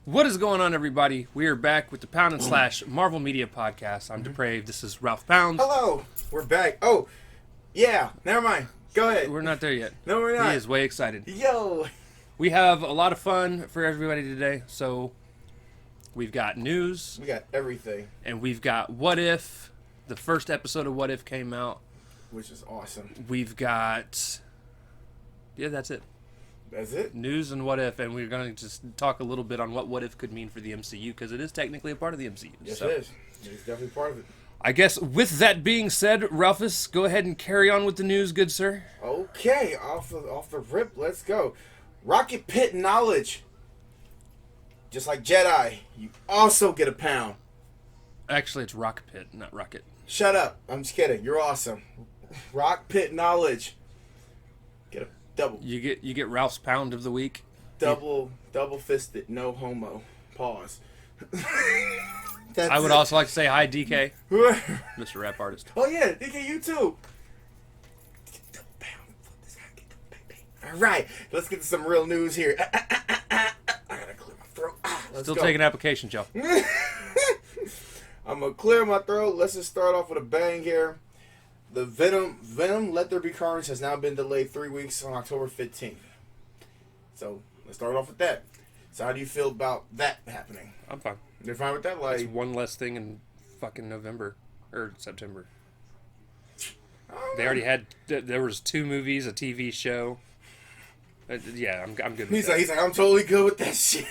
What is going on, everybody? We are back with the Pound and Slash Marvel Media Podcast. I'm Depraved. This is Ralph Pound. Hello, we're back. Oh, yeah, never mind. Go ahead. We're not there yet. No, we're not. He is way excited. Yo. We have a lot of fun for everybody today. So, we've got news. We got everything. And we've got What If. The first episode of What If came out. Which is awesome. We've got... Yeah, that's it. That's it? News and What If. And we're going to just talk a little bit on what If could mean for the MCU. Because it is technically a part of the MCU. Yes, so. it is. It's definitely part of it. I guess with that being said, Ralphus, go ahead and carry on with the news, good sir. Okay, off the rip, let's go. Rocket Pit knowledge. Just like Jedi, you also get a pound. Actually, it's Rock Pit, not Rocket. Shut up. I'm just kidding. You're awesome. Rock Pit knowledge. Get a double. You get Ralph's Pound of the Week. Double fisted. No homo. Pause. I would also like to say hi, DK. Mr. Rap Artist. Oh, yeah. DK, you too. All right. Let's get to some real news here. I got to clear my throat. Still taking applications, y'all. I'm going to clear my throat. Let's just start off with a bang here. The Venom Let There Be Carnage has now been delayed 3 weeks on October 15th. So, let's start off with that. So, how do you feel about that happening? I'm fine. You're fine with that? Like, it's one less thing in fucking November. Or September. They already had... There was 2 movies, a TV show. Yeah, I'm good with that. He's like, I'm totally good with that shit.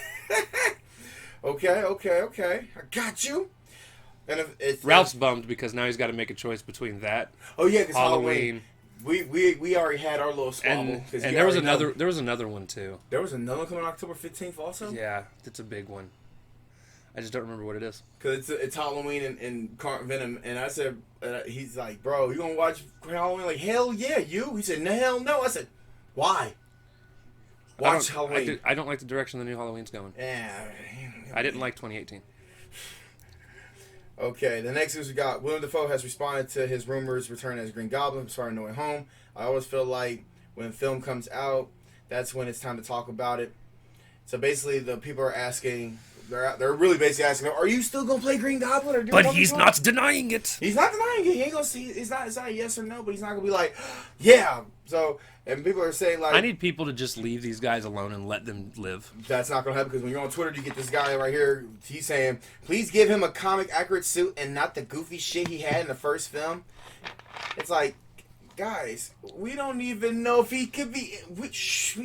Okay. I got you. And if it's Ralph's bummed because now he's got to make a choice between that. Oh yeah, because Halloween. We already had our little squabble. And there was another one too. There was another one coming on October 15th also. Yeah, it's a big one. I just don't remember what it is. Because it's Halloween and Venom, and I said, he's like, bro, you gonna watch Halloween? Like, hell yeah, you. He said, no, hell no. I said, why? Watch Halloween. I don't like the direction the new Halloween's going. Yeah. I didn't like 2018. Okay, the next news we got. Willem Dafoe has responded to his rumors return as Green Goblin starring No Way Home. I always feel like when film comes out, that's when it's time to talk about it. So basically, the people are asking, they're really basically asking, are you still gonna play Green Goblin? Or do but he's not denying it. He's not denying it. He ain't gonna see. It's not a yes or no, but he's not gonna be like, yeah. So, and people are saying like, I need people to just leave these guys alone and let them live. That's not gonna happen because when you're on Twitter, you get this guy right here. He's saying, please give him a comic accurate suit and not the goofy shit he had in the first film. It's like, guys, we don't even know if he could be. We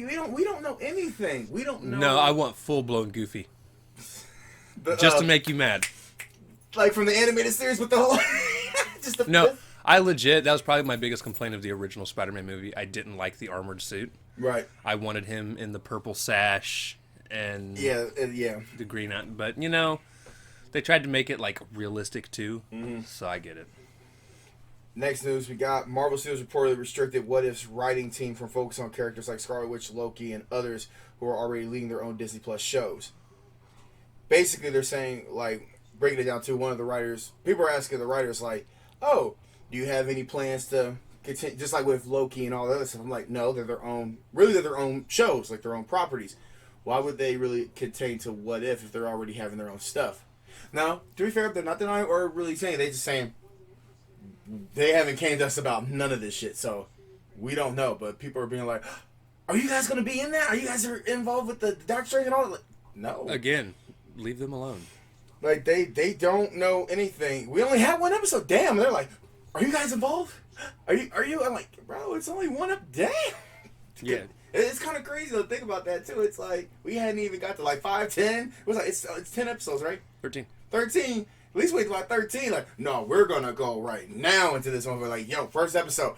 don't know anything. We don't know. No, I want full blown Goofy. Just to make you mad. Like from the animated series with the whole. No, I legit. That was probably my biggest complaint of the original Spider-Man movie. I didn't like the armored suit. Right. I wanted him in the purple sash and the green. But they tried to make it like realistic too. Mm-hmm. So I get it. Next news we got: Marvel Studios reportedly restricted What If's writing team from focus on characters like Scarlet Witch, Loki, and others who are already leading their own Disney Plus shows. Basically, they're saying, like, breaking it down to one of the writers. People are asking the writers, like, oh, do you have any plans to continue, just like with Loki and all that other stuff? I'm like, no, they're their own shows, like their own properties. Why would they really contain to What If they're already having their own stuff? Now, to be fair, they're not denying or really saying, they're just saying they haven't came to us about none of this shit, so we don't know. But people are being like, are you guys going to be in that? Are you guys involved with the Doctor Strange and all that? Like, no. Again. Leave them alone. Like, they don't know anything. We only had one episode. Damn. They're like, are you guys involved? Are you? I'm like, bro, it's only one up. Damn. Yeah. It's kind of crazy to think about that, too. It's like, we hadn't even got to, like, 5, 10. It was like, it's 10 episodes, right? 13. 13. At least wait till about 13. Like, no, we're going to go right now into this one. We're like, yo, first episode.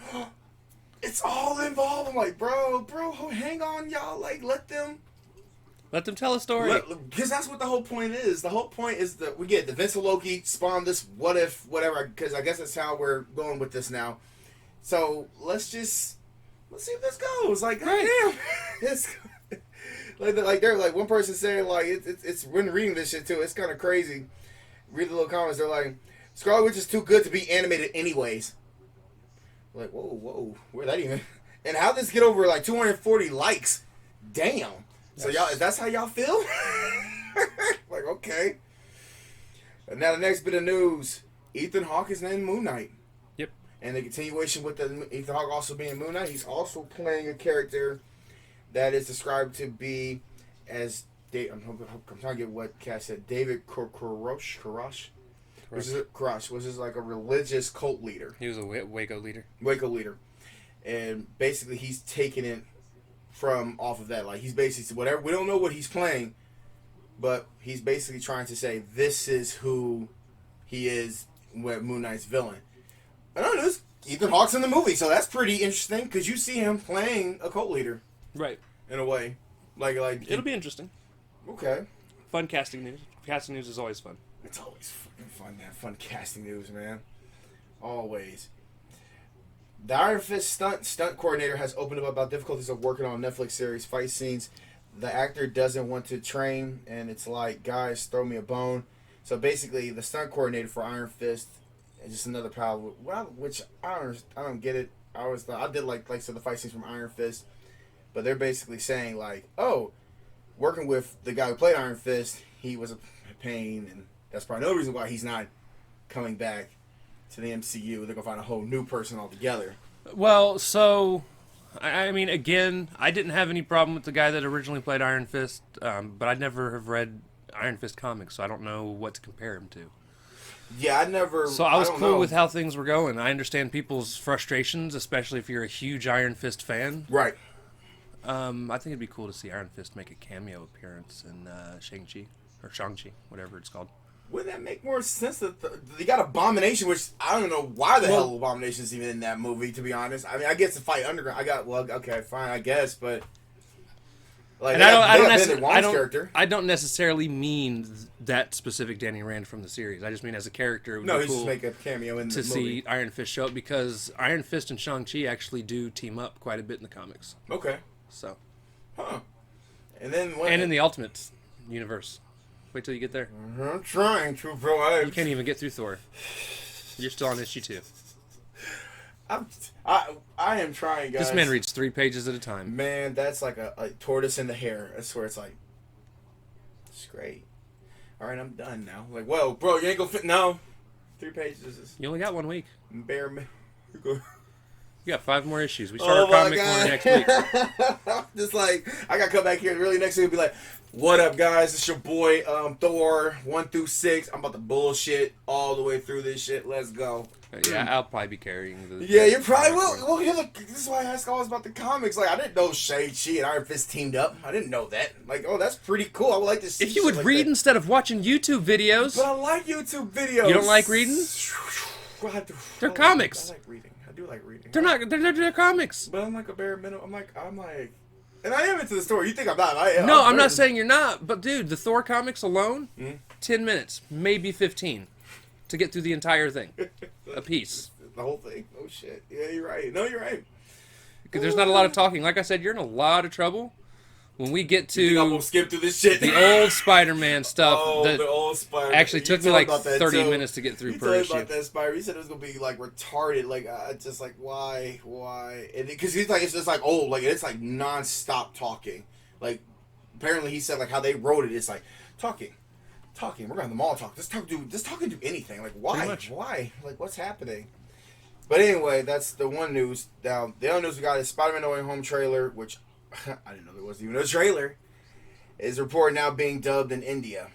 It's all involved. I'm like, bro, hang on, y'all. Like, let them tell a story. Because that's what the whole point is. The whole point is that we get the Vince and Loki spawn this What If, whatever, because I guess that's how we're going with this now. So, let's see if this goes. Like, right. Damn. It's like they're like, one person saying, like, it's when reading this shit, too, it's kind of crazy. Read the little comments. They're like, Scarlet Witch is too good to be animated anyways. Like, whoa, where'd that even... And how did this get over, like, 240 likes? Damn. So y'all, that's how y'all feel? like, okay. And now the next bit of news: Ethan Hawke is in Moon Knight. Yep. And the continuation with the Ethan Hawke also being Moon Knight, he's also playing a character that is described to be as I'm trying to get what Cass said. David Koresh, which is like a religious cult leader. He was a Waco leader. Waco leader, and basically he's taking it from off of that. Like he's basically whatever. We don't know what he's playing, but he's basically trying to say this is who he is with Moon Knight's villain. I don't know. Ethan Hawke's in the movie, so that's pretty interesting because you see him playing a cult leader, right? In a way, like it'll be interesting. Okay. Fun casting news. Casting news is always fun. It's always fucking fun to have fun casting news, man. Always. The Iron Fist stunt coordinator has opened up about difficulties of working on a Netflix series fight scenes. The actor doesn't want to train, and it's like, guys, throw me a bone. So basically, the stunt coordinator for Iron Fist is just another pal. Which I don't get it. I always thought I did like so the fight scenes from Iron Fist, but they're basically saying like, oh, working with the guy who played Iron Fist, he was a pain, and that's probably no reason why he's not coming back to the MCU. They're gonna find a whole new person altogether. Well, so I mean, again, I didn't have any problem with the guy that originally played Iron Fist, but I never have read Iron Fist comics, so I don't know what to compare him to. Yeah, I never. So I was don't cool know. with how things were going. I understand people's frustrations, especially if you're a huge Iron Fist fan. Right. I think it'd be cool to see Iron Fist make a cameo appearance in Shang-Chi, or Shang-Chi, whatever it's called. Wouldn't that make more sense? That you got Abomination, which I don't know why the hell Abomination is even in that movie, to be honest. I mean, I guess the fight underground. Okay, fine, I guess, but like, and I don't necessarily mean that specific Danny Rand from the series. I just mean as a character. It would be he's cool just make a cameo in the movie. To see Iron Fist show up, because Iron Fist and Shang-Chi actually do team up quite a bit in the comics. Okay. So. Huh. And then in the Ultimate universe. Wait till you get there. I'm trying to, bro. You can't even get through Thor. You're still on issue 2. I am trying, guys. This man reads 3 pages at a time. Man, that's like a tortoise in the hare. I swear, it's like, it's great. All right, I'm done now. Like, whoa, bro, you ain't gonna fit. No, 3 pages is. You only got 1 week. Bare minimum. You got 5 more issues. We start our comic corner next week. Just like, I gotta come back here really next week and be like, what up, guys? It's your boy, Thor, 1 through 6. I'm about to bullshit all the way through this shit. Let's go. Yeah, I'll probably be carrying the... Yeah, you probably will. Well, here, look, this is why I ask always about the comics. Like, I didn't know Shang-Chi and Iron Fist teamed up. I didn't know that. Like, oh, that's pretty cool. I would like to see if you would like read that. Instead of watching YouTube videos. But I like YouTube videos. You don't like reading? They're comics. I like reading. I do like reading. They're comics. But I'm like a bare minimum. I'm like, and I am into the story. You think I'm not? I'm not saying you're not. But dude, the Thor comics alone, 10 minutes, maybe 15, to get through the entire thing, a piece. The whole thing. Oh shit. Yeah, you're right. No, you're right. Because there's not a lot of talking. Like I said, you're in a lot of trouble when we get to. I'm gonna skip through this shit. The old Spider-Man stuff. Oh, the old Spider-Man. Actually took me like 30 minutes to get through per issue. About that Spider. He said it was gonna be like retarded. Like just like why? Because he's like it's just like old. Like it's like non-stop talking. Like apparently he said like how they wrote it. It's like talking. We're going to the mall talk. Just talking do anything. Like why? Why? Like what's happening? But anyway, that's the one news. Now the other news we got is Spider-Man No Way Home trailer, which I didn't know there wasn't even a trailer, is reported now being dubbed in India.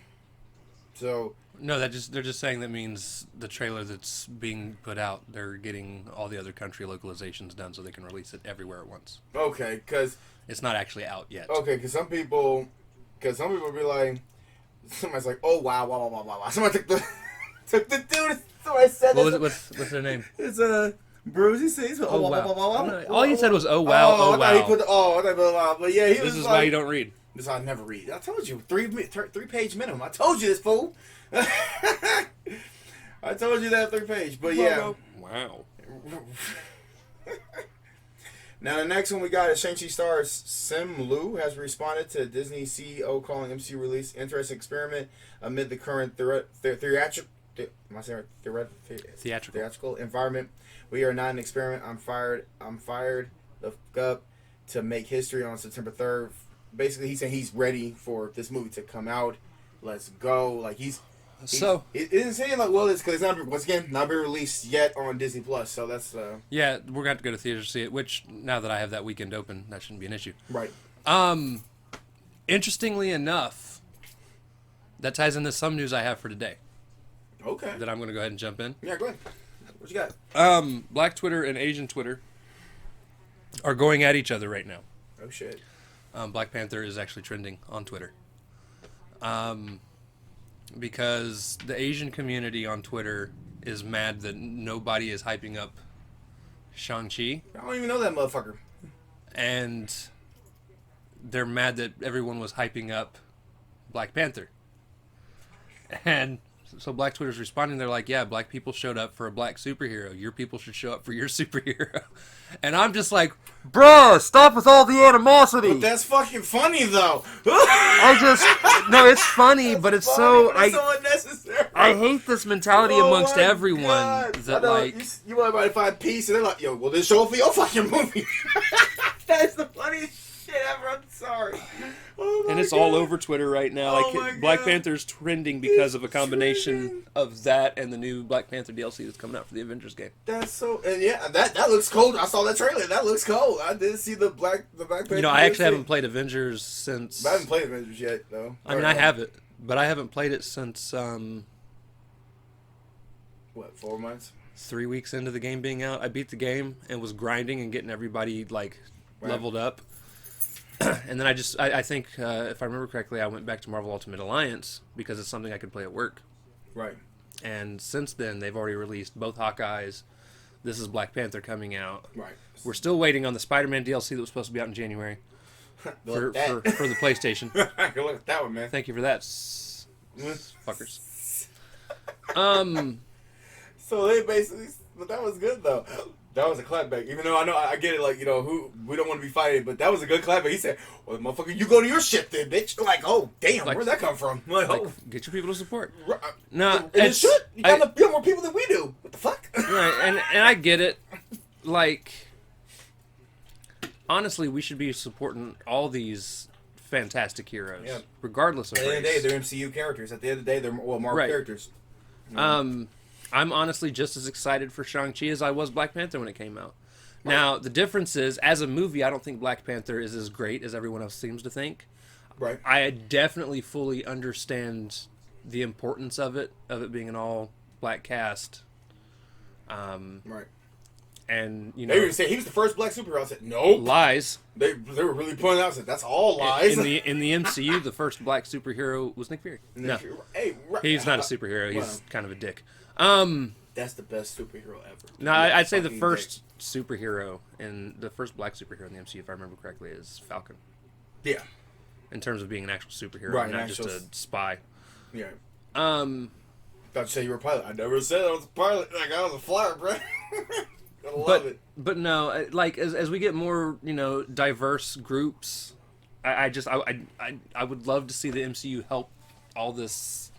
So no, they're just saying that means the trailer that's being put out, they're getting all the other country localizations done so they can release it everywhere at once. Okay, because it's not actually out yet. Okay, because some people be like, somebody's like, oh wow. Somebody took the dude. Somebody said what's their name? It's Bruce. He says, oh wow. All he said was, oh wow, I thought he put wow. But yeah, he was This is why you don't read. This is why I never read. I told you, 3-page minimum. I told you this, fool. I told you that 3-page. But yeah. Wow. Now the next one we got is Shang-Chi stars Sim Liu has responded to Disney CEO calling MCU release interesting experiment amid the current theatrical environment. We are not an experiment. I'm fired the fuck up to make history on September 3rd. Basically, he's saying he's ready for this movie to come out Let's go. Like he's So it isn't saying like, well, it's because it's not once again not been released yet on Disney Plus. So that's yeah, we're gonna have to go to theaters to see it. Which now that I have that weekend open, that shouldn't be an issue. right. Interestingly enough, that ties into some news I have for today. Okay. That I'm gonna go ahead and jump in. Yeah, go ahead. What you got? Black Twitter and Asian Twitter are going at each other right now. Oh shit. Black Panther is actually trending on Twitter. Because the Asian community on Twitter is mad that nobody is hyping up Shang-Chi. I don't even know that motherfucker. And they're mad that everyone was hyping up Black Panther. And so Black Twitter's responding. They're like, yeah, black people showed up for a black superhero. Your people should show up for your superhero. And I'm just like, bruh, stop with all the animosity. But that's fucking funny, though. No, it's funny, but it's so unnecessary. I hate this mentality amongst everyone. God. That I know, like you want everybody to find peace, and they're like, yo, well, this show for your fucking movie. That's the funniest shit ever. I'm sorry. Oh my and it's God. all over Twitter right now. Oh my Like Black God. Panther's trending because of a It's combination trending. of that and the new Black Panther DLC that's coming out for the Avengers game. That's so, and yeah, that looks cold. I saw that trailer. That looks cold. I did see the Black Panther. You know, I actually DLC. haven't played Avengers since. But I haven't played Avengers yet, though. I mean, I have it, but I haven't played it since What, 4 months? 3 weeks into the game being out. I beat the game and was grinding and getting everybody like Right. leveled up. And then I think, if I remember correctly, I went back to Marvel Ultimate Alliance because it's something I could play at work. Right. And since then, they've already released both Hawkeyes. This is Black Panther coming out. Right. We're still waiting on the Spider-Man DLC that was supposed to be out in January for the PlayStation. Good luck with that one, man. Thank you for that, fuckers. So they basically, but that was good though. That was a clapback. Even though I get it, like, you know, we don't want to be fighting, but that was a good clapback. He said, well, motherfucker, you go to your shit then, bitch. Like, oh, damn, Like- where'd that come from? Like, Like, oh. get your people to support. Right. No, And it should. You got more people than we do. What the fuck? Right, and I get it. Like, honestly, we should be supporting all these fantastic heroes, Yeah. regardless of At the end of the day, race. they're MCU characters. At the end of the day, they're Marvel Right. characters. I'm honestly just as excited for Shang-Chi as I was Black Panther when it came out. Now, the difference is, as a movie, I don't think Black Panther is as great as everyone else seems to think. Right. I definitely fully understand the importance of it being an all-black cast. Right. And, you They know, were saying he was the first black superhero. I said, nope. lies. They were really pointing out, I said, that's all lies. In the MCU, the first black superhero was Nick Fury. No, Hey, right. he's not a superhero. He's Well. kind of a dick. That's the best superhero ever. No, Yeah, I'd say the fucking first superhero and the first black superhero in the MCU, if I remember correctly, is Falcon. dick. In terms of being an actual superhero, Right, not an just actual a spy. Yeah. Um, Thought you said you were a pilot. I never said I was a pilot. Like, I was a flyer, bro. Gotta love it. but no, like as we get more, you know, diverse groups, I would love to see the MCU help all this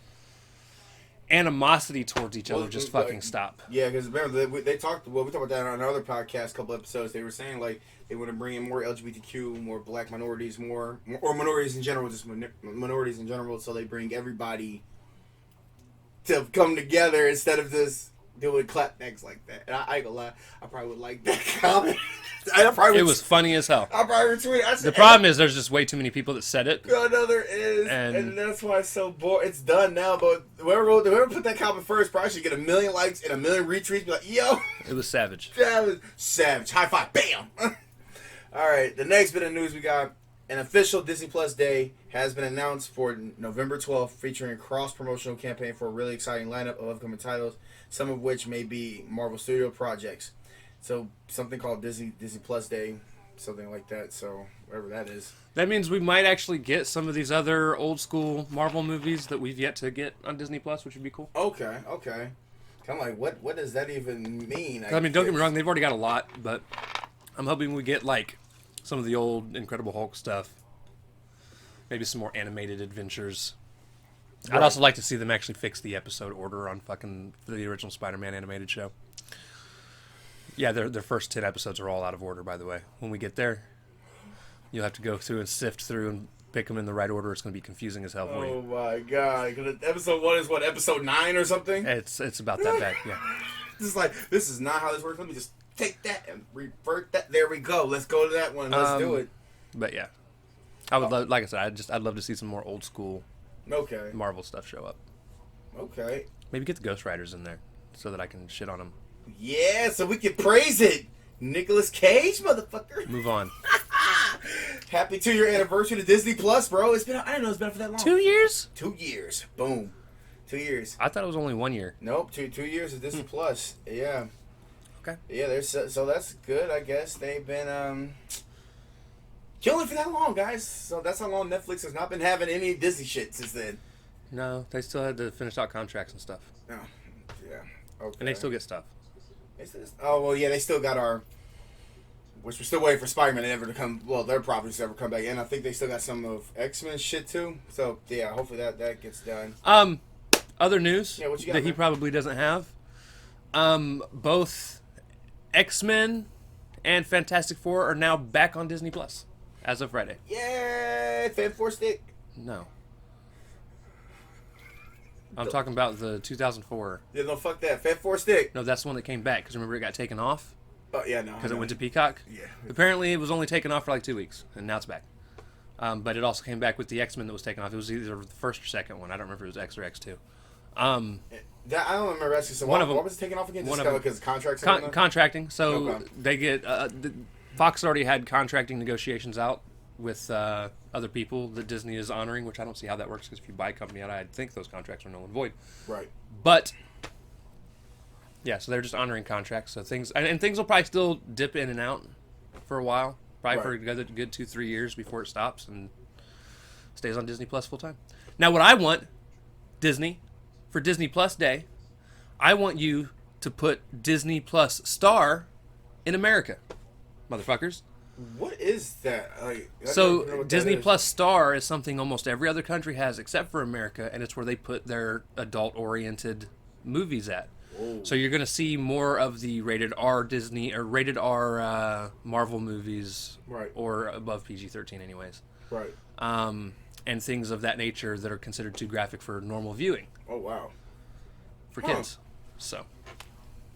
animosity towards each other Well, just like- fucking stop. Yeah, because remember, we talked about that on another podcast, a couple episodes. They were saying, like, they want to bring in more LGBTQ, more black minorities, or minorities in general, just minorities in general, so they bring everybody to come together instead of just doing clapbacks like that. And I ain't gonna lie, I probably would like that comment. It was funny as hell. I probably retweet. I said, The problem is there's just way too many people that said it. I know there is, And- and that's why it's so boring. It's done now, but whoever put that comment first probably should get 1 million likes and 1 million retweets. Be like, yo, It was savage. savage, high five, bam. All right, the next bit of news we got: an official Disney Plus Day has been announced for November 12th, featuring a cross-promotional campaign for a really exciting lineup of upcoming titles, some of which may be Marvel Studio projects. So something called Disney Plus Day, something like that. So whatever that is. That means we might actually get some of these other old school Marvel movies that we've yet to get on Disney Plus, which would be cool. Okay. I'm like, what does that even mean? I mean, don't get me wrong, they've already got a lot, but I'm hoping we get like some of the old Incredible Hulk stuff. Maybe some more animated adventures. I'd Right. also like to see them actually fix the episode order on fucking the original Spider-Man animated show. Yeah, their first 10 episodes are all out of order, by the way. When we get there, you'll have to go through and sift through and pick them in the right order, it's going to be confusing as hell for Oh you. my god! 'Cause episode 1 is what, episode 9 or something? It's about that bad. Yeah. It's like, this is not how this works. Let me just take that and revert that. There we go. Let's go to that one. Let's do it. But yeah, I would love, like I said, I'd love to see some more old school Okay. Marvel stuff show up. Okay. Maybe get the Ghost Riders in there so that I can shit on them. Yeah, so we can praise it. Nicolas Cage, motherfucker. Move on. Happy 2-year anniversary to Disney Plus, bro. It's been, I didn't know it's been for that long. 2 years? 2 years. Boom. 2 years. I thought it was only 1 year. Nope, 2 years of Disney Plus. Yeah. Okay. Yeah, there's so that's good, I guess. They've been killing for that long, guys. So that's how long Netflix has not been having any Disney shit since then. No, they still had to finish out contracts and stuff. Oh, yeah. Okay. And they still get stuff. Oh, well, yeah, they still got our... Which we're still waiting for Spider-Man ever to come... Well, their properties to ever come back. And I think they still got some of X-Men shit, too. So, yeah, hopefully that gets done. Other news Yeah, what you got, that he man? probably doesn't have. Both X-Men and Fantastic Four are now back on Disney Plus as of Friday. Yay! Fan 4 stick. No. I'm talking about the 2004. Yeah, no, fuck that. Fan 4 stick. No, that's the one that came back because remember it got taken off Oh, yeah, no. because it went to Peacock. Yeah. Apparently, it was only taken off for like 2 weeks, and now it's back. But it also came back with the X-Men that was taken off. It was either the first or second one. I don't remember if it was X or X2. That, I don't remember actually. So One of them- what was it taken off again? one Just of them- because contracts and whatnot? Contracting. So Okay. they get Fox already had contracting negotiations out with other people that Disney is honoring, which I don't see how that works because if you buy a company out, I'd think those contracts are null and void. Right. But yeah, so they're just honoring contracts. So things and things will probably still dip in and out for a while, probably for Right. a good 2-3 years before it stops and stays on Disney Plus full time. Now, what I want, Disney, for Disney Plus Day, I want you to put Disney Plus Star in America, motherfuckers. What is that? Like, I don't even know So what that Disney is. Plus Star is something almost every other country has except for America, and it's where they put their adult-oriented movies at. Whoa. So you're going to see more of the rated R Disney or rated R Marvel movies, Right. or above PG-13 anyways, Right. and things of that nature that are considered too graphic for normal viewing Oh wow. for Huh. kids. So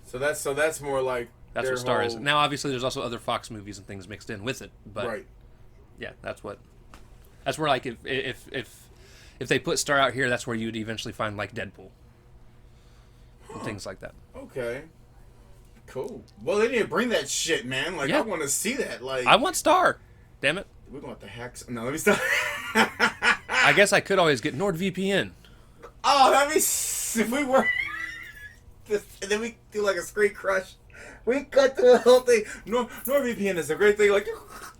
So that's more like that's their what Star is. whole- Now, obviously, there's also other Fox movies and things mixed in with it, but Right. yeah, that's where like if they put Star out here, that's where you'd eventually find like Deadpool and things like that. Okay. Cool. Well, they need to bring that shit, man. Like, Yeah. I want to see that. Like, I want Star. Damn it! we're going to hack. No, let me stop. I guess I could always get NordVPN. Oh, that'd be if we were. And then we do like a screen crush. We cut through the whole thing. NordVPN is a great thing. Like,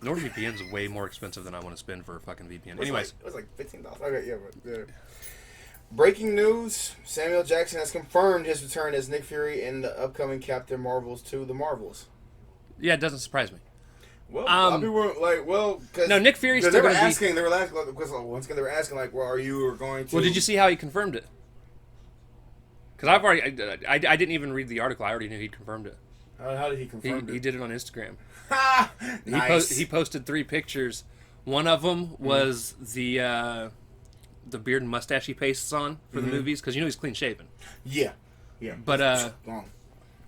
NordVPN is way more expensive than I want to spend for a fucking VPN. Anyways, it was like $15. Okay, yeah, but yeah. Breaking news: Samuel Jackson has confirmed his return as Nick Fury in the upcoming Captain Marvel's 2: The Marvels. yeah, it doesn't surprise me. Well, a lot of people were like, well, cause, No, Nick Fury's 'cause still they were gonna be- asking. They were asking because once again they were asking like, well, are you going to? Well, did you see how he confirmed it? Because I've already, I didn't even read the article. I already knew he'd confirmed it. How did he confirm He it? did it on Instagram. Ha! Nice. He posted 3 pictures. One of them was the beard and mustache he pastes on for the movies because he's clean shaven. Yeah. But Gone.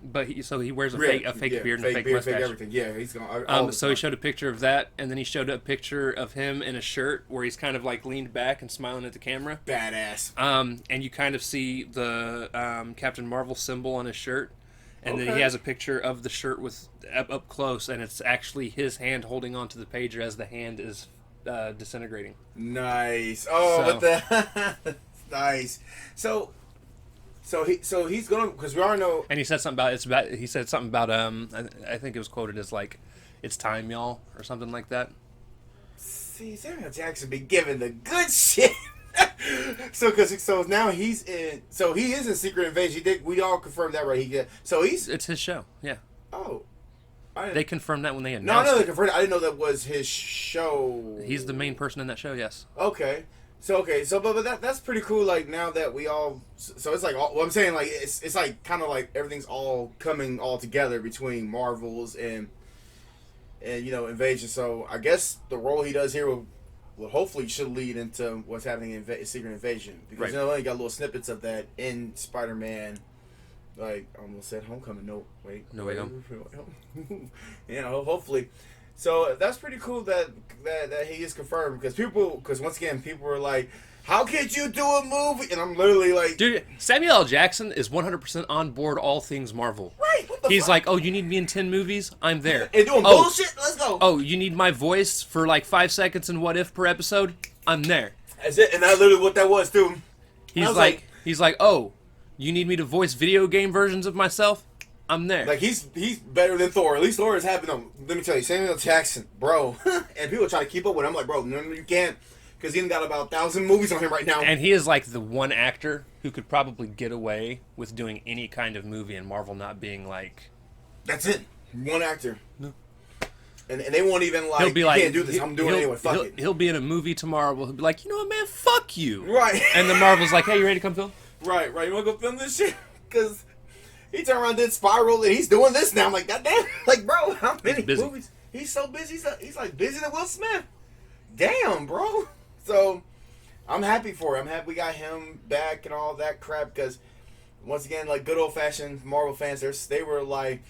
but he wears a Yeah, fake beard and a fake beard, mustache. fake everything. Yeah, he's gone. So he showed a picture of that, and then he showed a picture of him in a shirt where he's kind of like leaned back and smiling at the camera. Badass. And you kind of see the Captain Marvel symbol on his shirt, and then Okay. he has a picture of the shirt with up close, and it's actually his hand holding onto the pager as the hand is disintegrating. Nice. Oh, So- what the? Nice. So he's going because we already know. And he said something about I think it was quoted as like, "It's time, y'all," or something like that. See, Samuel Jackson be giving the good shit. so now he's in. So he is in Secret Invasion. We all confirmed that, right? It's his show. Yeah, Oh, I didn't, they confirmed that when they no, I announced know they it. confirmed. I didn't know that was his show. He's the main person in that show. Yes. Okay. But that's pretty cool. Like now that we all, so it's like what I'm saying. Like it's like kind of like everything's all coming all together between Marvels and Invasion. So I guess the role he does here will what hopefully should lead into what's happening in Secret Invasion, because Right. you know, only got little snippets of that in Spider-Man. Like I almost said Homecoming. No, wait. No Way Home. You know, hopefully. So that's pretty cool that he is confirmed, because once again people were like, how could you do a movie? And I'm literally like, Dude, Samuel L. Jackson is 100% on board all things Marvel. right? What the He's fuck? like, oh, you need me in 10 movies? I'm there. And doing oh, bullshit. Let's go. Oh, you need my voice for like 5 seconds in What If per episode? I'm there. That's it. And that's literally what that was too. He's was like, oh, you need me to voice video game versions of myself? I'm there. Like he's better than Thor. At least Thor is having them. Let me tell you, Samuel L. Jackson, bro. And people try to keep up with him. I'm like, bro, no, you can't, because he's got about 1,000 movies on him right now. And he is like the one actor who could probably get away with doing any kind of movie and Marvel not being like... That's it. One actor. No. And they won't even like, He'll be you like, can't do this. I'm doing it anyway. Fuck it. He'll be in a movie tomorrow. He'll be like, you know what, man? Fuck you. Right. And the Marvel's like, hey, you ready to come film? Right. You want to go film this shit? Because he turned around and did Spiral, and he's doing this now. I'm like, goddamn. Like, bro, how many movies? He's so busy. He's like busy than Will Smith. Damn, bro. So I'm happy for him. I'm happy we got him back and all that crap, because once again, like good old fashioned Marvel fans, they were like,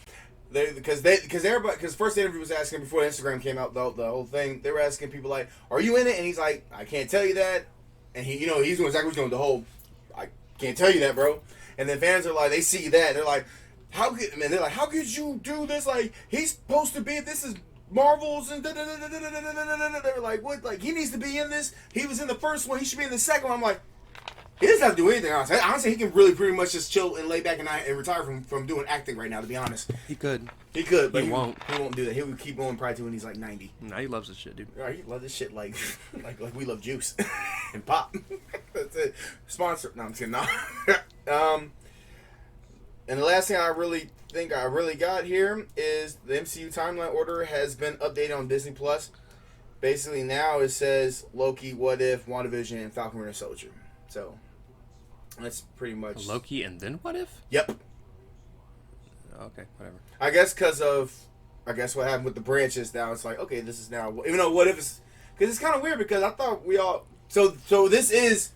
because first the interview was asking before Instagram came out, the whole thing, they were asking people like, are you in it? And he's like, I can't tell you that. And he's doing exactly what he's doing, the whole, I can't tell you that, bro. And then fans are like, they see that, they're like, how could you do this? Like, he's supposed to be, this is Marvels and they're like, what? Like, he needs to be in this. He was in the first one. He should be in the second one. I'm like, he doesn't have to do anything. Honestly, he can really pretty much just chill and lay back and retire from doing acting right now. To be honest, He could. but He won't. He won't do that. He would keep going probably till when he's like 90. No, he loves this shit, dude. Right, he loves this shit like we love juice and pop. That's it. Sponsor? No, I'm just kidding. No. And the last thing I really got here is the MCU timeline order has been updated on Disney Plus. Basically, now it says Loki, What If, WandaVision, and Falcon Winter Soldier. So that's pretty much Loki and then What If? Yep. Okay, whatever. I guess because of what happened with the branches. Now it's like, okay, this is now, even though What If is, because it's kind of weird, because I thought we all so this is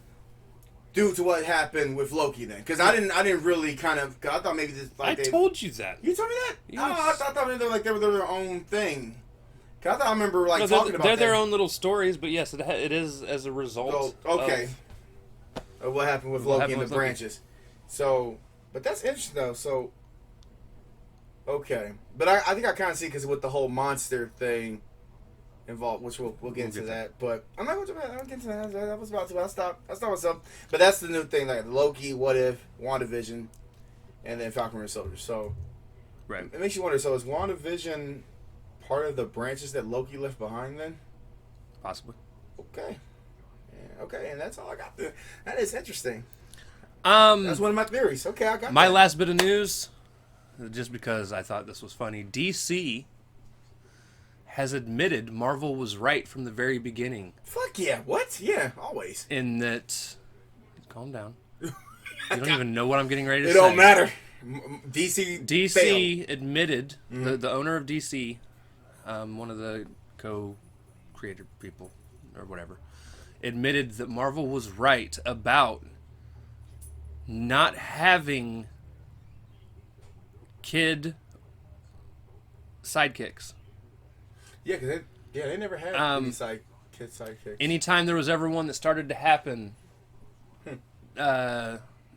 due to what happened with Loki then, because I didn't really kind of, cause I thought maybe this like I told you that. You told me that? Yes. Oh, I thought they were their own thing. Cause I thought I remember talking about they're that. their own little stories, but yes, it is as a result. Oh, okay. Of what happened with Loki and the branches. So, but that's interesting though. So, okay, but I think I kind of see, because with the whole monster thing involved, which we'll get into that. But I'm not going to get into that. I was about to. I stopped myself. But that's the new thing, like Loki, What If, WandaVision, and then Falcon and Soldier. So, Right. It makes you wonder. So, is WandaVision part of the branches that Loki left behind then? Possibly. Okay. Yeah, okay, and that's all I got there. That is interesting. Um, That's one of my theories. Okay, I got my that. last bit of news, just because I thought this was funny. DC has admitted Marvel was right from the very beginning. Fuck yeah. What? Yeah, always. In that, calm down. You don't even know what I'm getting ready to It say. don't matter. DC failed. Admitted, the owner of DC, one of the co-creator people or whatever, admitted that Marvel was right about not having kid sidekicks. Yeah, because they never had any kid sidekicks. Anytime there was ever one that started to happen,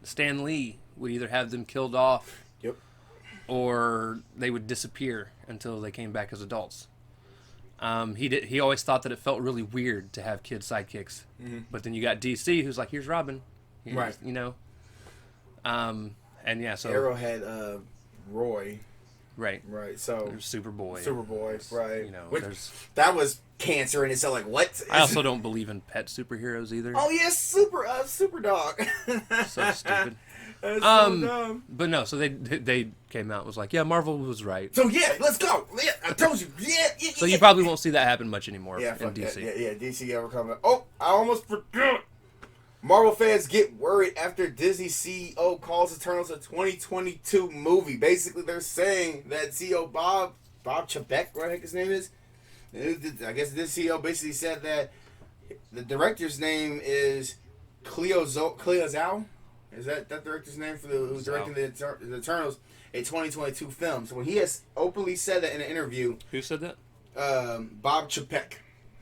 Stan Lee would either have them killed off, Yep. or they would disappear until they came back as adults. He always thought that it felt really weird to have kid sidekicks, but then you got DC, who's like, here's Robin, Right. You know, and yeah, so Arrow had Roy. right, So there's Superboy, right? You know, Which, there's. that was cancer in itself. Like what? I also don't believe in pet superheroes either. Oh yes, super dog. So stupid. That's so dumb. But no, so they came out and was like, yeah, Marvel was right. So yeah, let's go. Yeah, I told you. Yeah. So you probably won't see that happen much anymore Yeah, in fuck DC. that. Yeah, DC ever coming. Oh, I almost forgot. Marvel fans get worried after Disney CEO calls Eternals a 2022 movie. Basically, they're saying that CEO Bob Chapek, what the heck his name is? I guess this CEO basically said that The director's name is Cleo Zhao. Is that director's name for who's directing the Eternals? A 2022 film. So when he has openly said that in an interview, Who said that? Bob Chapek,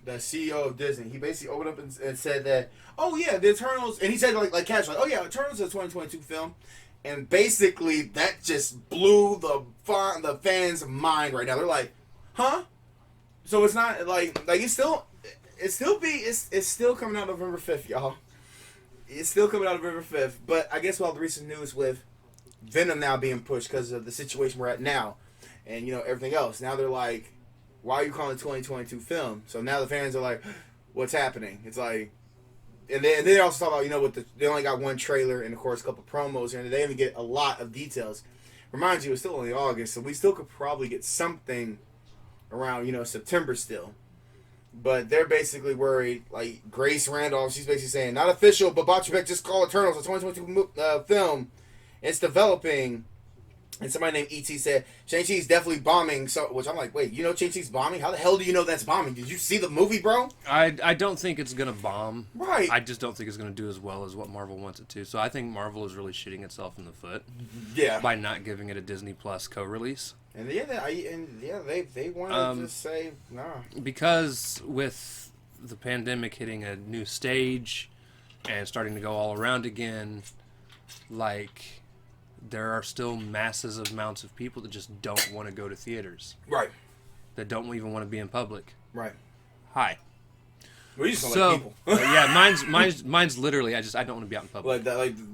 the CEO of Disney, he basically opened up and said that, oh yeah, the Eternals, and he said like casually, oh yeah, Eternals is a 2022 film, and basically that just blew the fans' mind right now. They're like, huh? So it's not like it's still coming out November 5th, y'all. It's still coming out November 5th, but I guess with all the recent news with Venom now being pushed because of the situation we're at now, and everything else. Now they're like, why are you calling it 2022 film? So now the fans are like, what's happening? It's like, and they also talk about they only got one trailer and of course a couple promos here, and they didn't get a lot of details. Reminds you, it's still only August, so we still could probably get something around September still. But they're basically worried. Like Grace Randolph, she's basically saying, not official, but Botchbeck just called Eternals a 2022 film. It's developing. And somebody named E.T. said, Shang-Chi's definitely bombing. So, which I'm like, wait, Shang-Chi's bombing? How the hell do you know that's bombing? Did you see the movie, bro? I don't think it's going to bomb. Right. I just don't think it's going to do as well as what Marvel wants it to. So I think Marvel is really shooting itself in the foot. Yeah. By not giving it a Disney Plus co-release. And they wanted to say, nah. Because with the pandemic hitting a new stage and starting to go all around again, like, there are still masses of amounts of people that just don't want to go to theaters. Right. That don't even want to be in public. Right. Hi. We just don't like people. Yeah, mine's literally, I don't want to be out in public.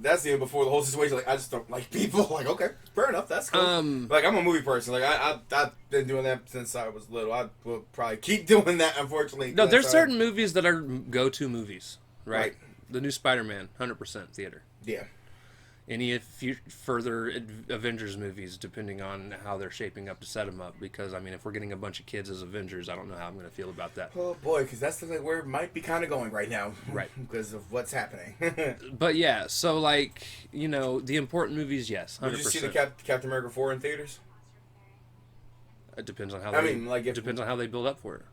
That's even before the whole situation. Like, I just don't like people. Like, okay, fair enough. That's cool. Like, I'm a movie person. Like, I've been doing that since I was little. I will probably keep doing that, unfortunately. No, there's certain movies that are go-to movies, right? Right. The new Spider-Man, 100% theater. Yeah. Any further Avengers movies, depending on how they're shaping up to set them up. Because, I mean, if we're getting a bunch of kids as Avengers, I don't know how I'm going to feel about that. Oh, boy, because that's where it might be kind of going right now. Right. Because of what's happening. But, yeah, so, like, the important movies, yes, 100%. Did you see the Captain America 4 in theaters? It depends on how it depends on how they build up for it.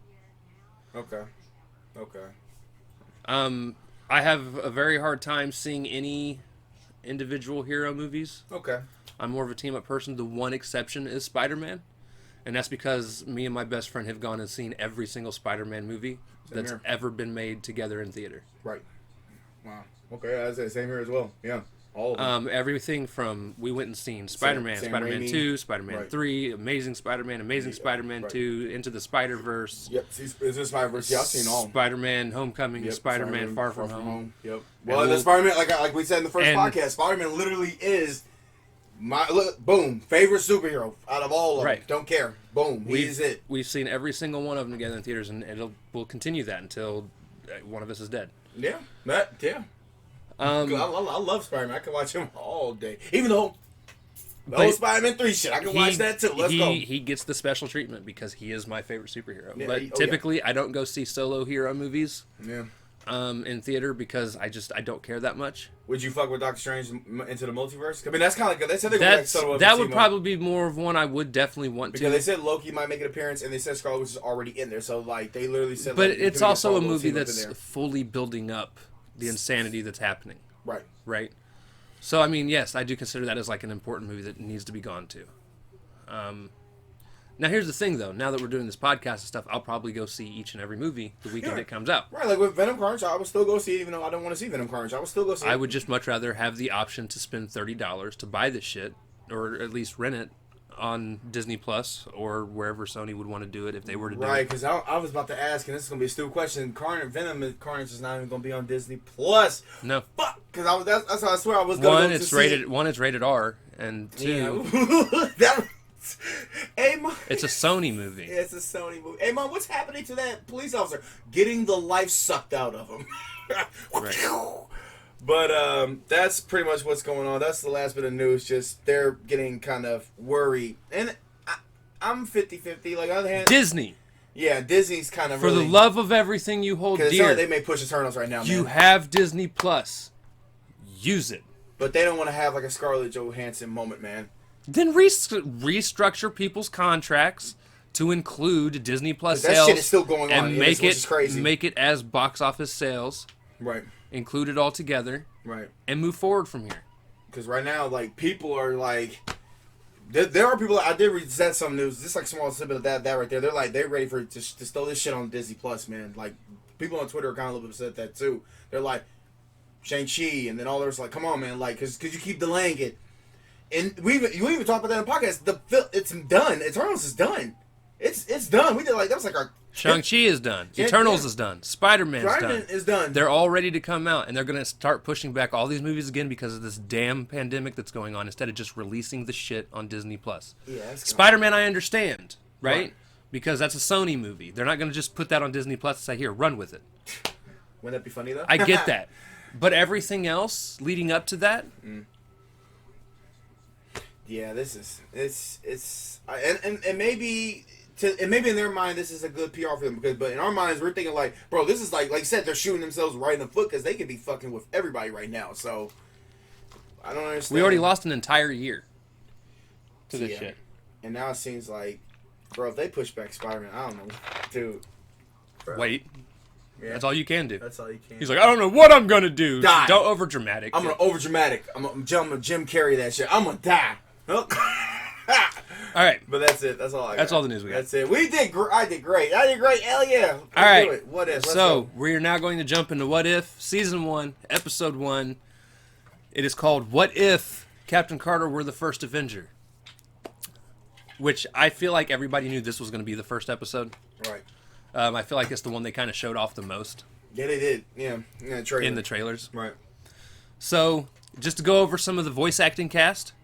Okay. I have a very hard time seeing any individual hero movies. Okay. I'm more of a team up person. The one exception is Spider-Man, and that's because me and my best friend have gone and seen every single Spider-Man movie that's ever been made together in theater. Right. Wow. Okay, I say same here as well. Yeah. All of them. Everything from, we went and seen Spider-Man, Sam Spider-Man Raimi. 2, Spider-Man Right. 3, Amazing Spider-Man, Spider-Man 2, Into the Spider-Verse. Yep, it's the Spider-Verse. Yeah, I've seen all. Spider-Man Homecoming, Yep, Spider-Man Far From Home. Yep. Well, the Spider-Man, like we said in the first podcast, Spider-Man literally is my favorite superhero out of all of them. Right. Don't care. Boom. He's it. We've seen every single one of them together in theaters, and we'll continue that until one of us is dead. Yeah. Yeah. I love Spider-Man. I can watch him all day. Even though the old Spider-Man 3 shit, I can watch that too. Let's go. He gets the special treatment because he is my favorite superhero. Yeah, but typically, I don't go see solo hero movies in theater because I don't care that much. Would you fuck with Doctor Strange into the multiverse? I mean, that's kind of like, they said they would that would probably be more of one I would definitely want because to. they said Loki might make an appearance, and they said Scarlet Witch is already in there. So, like, they literally said... But it's also a movie that's fully building up the insanity that's happening. Right. Right? So, I mean, yes, I do consider that as, like, an important movie that needs to be gone to. Now, here's the thing, though. Now that we're doing this podcast and stuff, I'll probably go see each and every movie the weekend it comes out. Right, like with Venom Carnage, I would still go see it, even though I don't want to see Venom Carnage. I would still go see it. I would just much rather have the option to spend $30 to buy this shit, or at least rent it on Disney Plus or wherever Sony would want to do it if they were to do it. Right, because I was about to ask, and this is going to be a stupid question. Venom Carnage is not even going to be on Disney Plus. No. Fuck! Because that's how I swear I was going to see it. One, it's rated R, and two... Hey, Mom. It's a Sony movie. Yeah, it's a Sony movie. Hey, Mom, what's happening to that police officer? Getting the life sucked out of him. Right. But that's pretty much what's going on. That's the last bit of news. Just they're getting kind of worried. And I'm 50-50. Like, on the other hand... Disney. Yeah, Disney's kind of For the love of everything you hold dear. Like they may push Eternals right now, man. You have Disney Plus. Use it. But they don't want to have like a Scarlett Johansson moment, man. Then restructure people's contracts. to include Disney Plus That sales shit is still going on, and which is crazy. make it as box office sales, Right. include it all together, Right. and move forward from here. Because right now, like, people are like, there are people. I did read some news, just like small snippet of that right there. They're like, they're ready to throw this shit on Disney Plus, man. Like, people on Twitter are kind of a little bit upset at that too. They're like, Shang-Chi, and then all there's like, come on, man, like, because you keep delaying it. And you even talked about that in the podcast. It's done. Eternals is done. It's done. We did like that was like our Shang-Chi is done. Eternals is done. Spider-Man's done. Is done. They're all ready to come out, and they're going to start pushing back all these movies again because of this damn pandemic that's going on, instead of just releasing the shit on Disney Plus. Yeah, Spider-Man, I understand, right? Because that's a Sony movie. They're not going to just put that on Disney Plus and say, here, run with it. Wouldn't that be funny though? I get that, but everything else leading up to that. Yeah, this is it's and maybe. And maybe in their mind this is a good PR for them, but in our minds we're thinking like, bro, this is like you said, they're shooting themselves right in the foot because they could be fucking with everybody right now. So I don't understand. We already lost an entire year to this shit, and now it seems like, bro, if they push back Spider-Man, I don't know, dude. Bro. Wait, that's all you can do. That's all you can. He's like, I don't know what I'm gonna do. Die. Don't over dramatic. I'm gonna over dramatic. I'm gonna Jim Carrey that shit. I'm gonna die. All right, but that's it. That's all I got. That's all the news we got. That's it. We did. I did great. I did great. Hell yeah. All right. Do it. What if? So we are now going to jump into What If Season 1, Episode 1. It is called What If Captain Carter Were the First Avenger, which I feel like everybody knew this was going to be the first episode. Right. I feel like it's the one they kind of showed off the most. Yeah, they did. Yeah, in the trailers. Right. So just to go over some of the voice acting cast.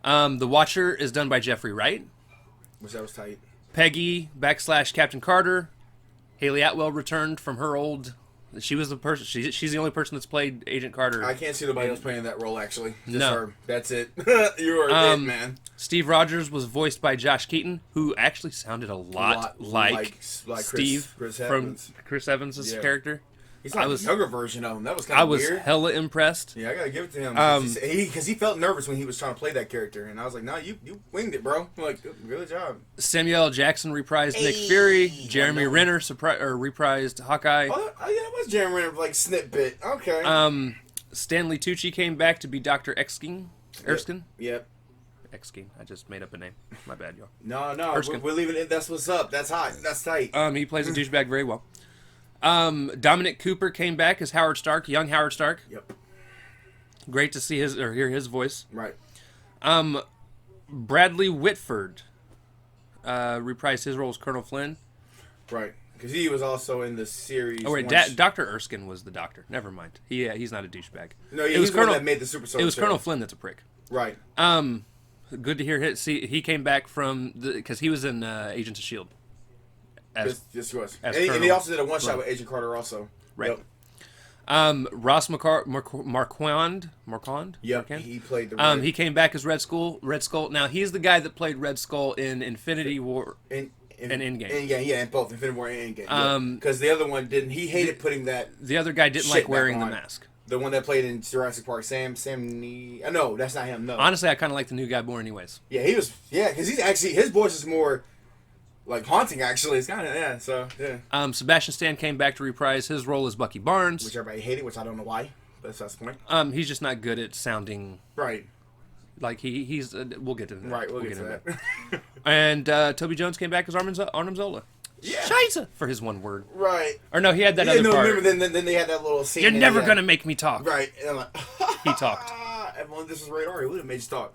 The Watcher is done by Jeffrey Wright. Which that was tight. Peggy / Captain Carter. Haley Atwell returned from her old. She was the person. She's the only person that's played Agent Carter. I can't see nobody else playing that role actually. Just no. her. That's it. You are it, man. Steve Rogers was voiced by Josh Keaton, who actually sounded a lot like Steve Chris from Chris Evans' character. He's like a younger version of him. That was kind of weird. I was hella impressed. Yeah, I gotta give it to him. Because he felt nervous when he was trying to play that character. And I was like, no, you winged it, bro. I'm like, good job. Samuel L. Jackson reprised Nick Fury. Jeremy Renner reprised Hawkeye. Oh, yeah, that was Jeremy Renner, like, snippet. Okay. Stanley Tucci came back to be Dr. Erskine. Yep. Erskine. I just made up a name. My bad, y'all. No. We're leaving it. That's what's up. That's hot. That's tight. He plays a douchebag very well. Dominic Cooper came back as Howard Stark, young Howard Stark. Yep. Great to see hear his voice. Right. Bradley Whitford reprised his role as Colonel Flynn. Right. Because he was also in the series. Oh wait, Dr. Erskine was the doctor. Never mind. He's not a douchebag. No, it was the one that made the Super Soldier. It was Colonel Flynn that's a prick. Right. Good to hear. He came back from because he was in Agents of Shield. Yes, he was. And he also did a one-shot with Agent Carter also. Right. Yep. Ross Marquand. Yep, he played the Red. He came back as Red Skull. Now, he's the guy that played Red Skull in Infinity War and Endgame. Yeah, in both Infinity War and Endgame. Because the other one didn't. He hated putting that. The other guy didn't like wearing the mask. The one that played in Jurassic Park, Sam Nee. No, that's not him. No. Honestly, I kind of like the new guy more, anyways. Yeah, he was. Yeah, because he's actually his voice is more. Like haunting, actually. It's kind of, so, yeah. Sebastian Stan came back to reprise his role as Bucky Barnes. Which everybody hated, which I don't know why. But that's the point. He's just not good at sounding... Right. Like, he's... we'll get to that. Right, we'll get to that. And Toby Jones came back as Arnim Zola. Yeah. Scheiße! For his one word. Right. Or no, he had that other part. Remember, then they had that little scene. You're never going to make me talk. Right. And I'm like... He talked. Everyone, this was radar. He would have made you talk.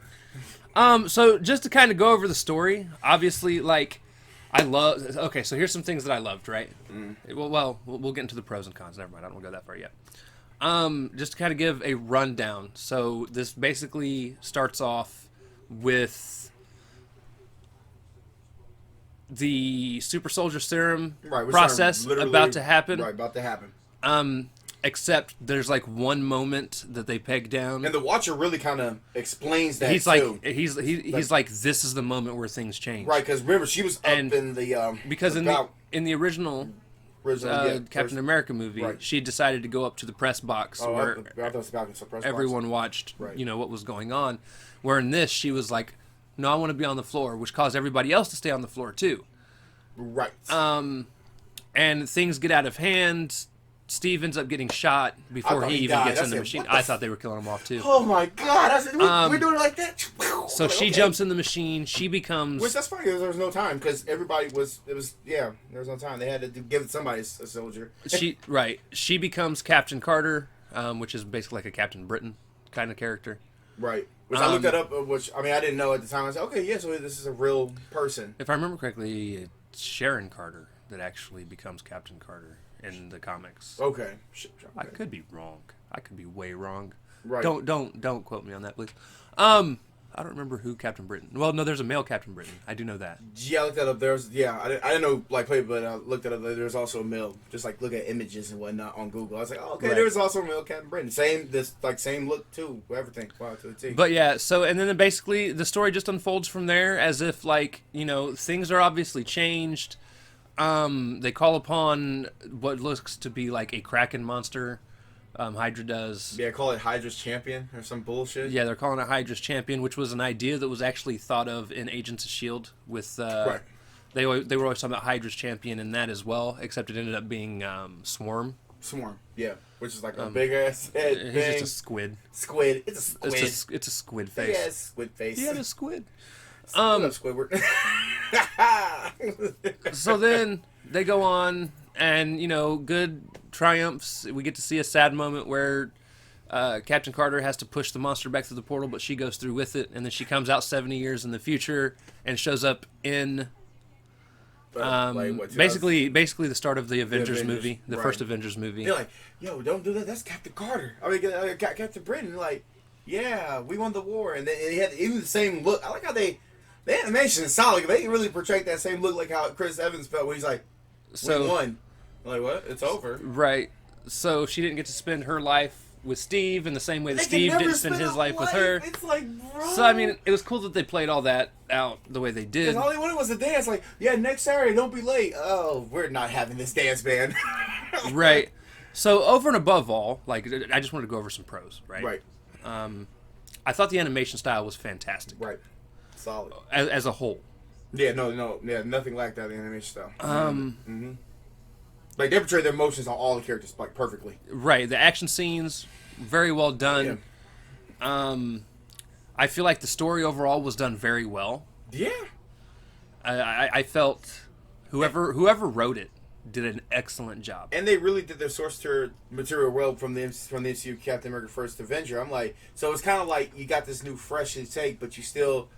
So, just to kind of go over the story, obviously, like... Okay, so here's some things that I loved, right? Well, we'll get into the pros and cons. Never mind, I don't want to go that far yet. Just to kind of give a rundown. So this basically starts off with the super soldier serum process about to happen. Right, about to happen. Except there's like one moment that they peg down, and the Watcher really kind of explains that. He's like, this is the moment where things change. Right, because remember she was up in the because in the original Captain America movie, she decided to go up to the press box where everyone watched, what was going on. Where in this, she was like, "No, I want to be on the floor," which caused everybody else to stay on the floor too. Right. And things get out of hand. Steve ends up getting shot before he even gets in the machine. I thought they were killing him off too. Oh my god! I said, we're doing it like that. So she jumps in the machine. She becomes. Which that's fine. There was no time because everybody was. It was there was no time. They had to give somebody a soldier. She becomes Captain Carter, which is basically like a Captain Britain kind of character. Right. Which I looked that up. Which I mean, I didn't know at the time. I said, okay, yeah, so this is a real person. If I remember correctly, it's Sharon Carter that actually becomes Captain Carter in the comics. Okay. I could be wrong. I could be way wrong. Right. Don't quote me on that, please. I don't remember who Captain Britain. Well, no, there's a male Captain Britain. I do know that. Yeah, I looked that up. I didn't know but I looked at it. There's also a male. Just like look at images and whatnot on Google. I was like, oh, okay, there's also a male Captain Britain. Same look too. Everything. Wow, to the T. But yeah, so and then basically the story just unfolds from there, as if things are obviously changed. They call upon what looks to be like a Kraken monster. Hydra does. Yeah, call it Hydra's Champion or some bullshit. Yeah, they're calling it Hydra's Champion, which was an idea that was actually thought of in Agents of S.H.I.E.L.D. with, right. They were always talking about Hydra's Champion in that as well, except it ended up being Swarm. Swarm, yeah. Which is like a big-ass head He's thing. just a squid. Squid. It's a squid. It's a squid face. Yeah, squid face. He had a squid. Squidward. So then they go on, and good triumphs. We get to see a sad moment where Captain Carter has to push the monster back through the portal, but she goes through with it, and then she comes out 70 years in the future and shows up in basically the start of the Avengers movie, the first Avengers movie. They're like, yo, don't do that. That's Captain Carter. I mean, Captain Britain. Like, yeah, we won the war, and they had even the same look. I like how the animation is solid. They really portray that same look like how Chris Evans felt when he's like, we won. I'm like, what? It's over. Right. So she didn't get to spend her life with Steve in the same way that Steve didn't spend his life with her. It's like, bro. So, I mean, it was cool that they played all that out the way they did. Because all they wanted was a dance. Like, yeah, next Saturday, don't be late. Oh, we're not having this dance, man. Right. So, over and above all, I just wanted to go over some pros, right? Right. I thought the animation style was fantastic. Right. Solid. As a whole. Yeah, yeah, nothing like that in the animation style. Like, they portray their emotions on all the characters, like, perfectly. Right. The action scenes, very well done. Yeah. I feel like the story overall was done very well. Yeah. I felt whoever wrote it did an excellent job. And they really did their source material well from the MCU Captain America First Avenger. I'm like, so it's kind of like you got this new fresh take, but you still...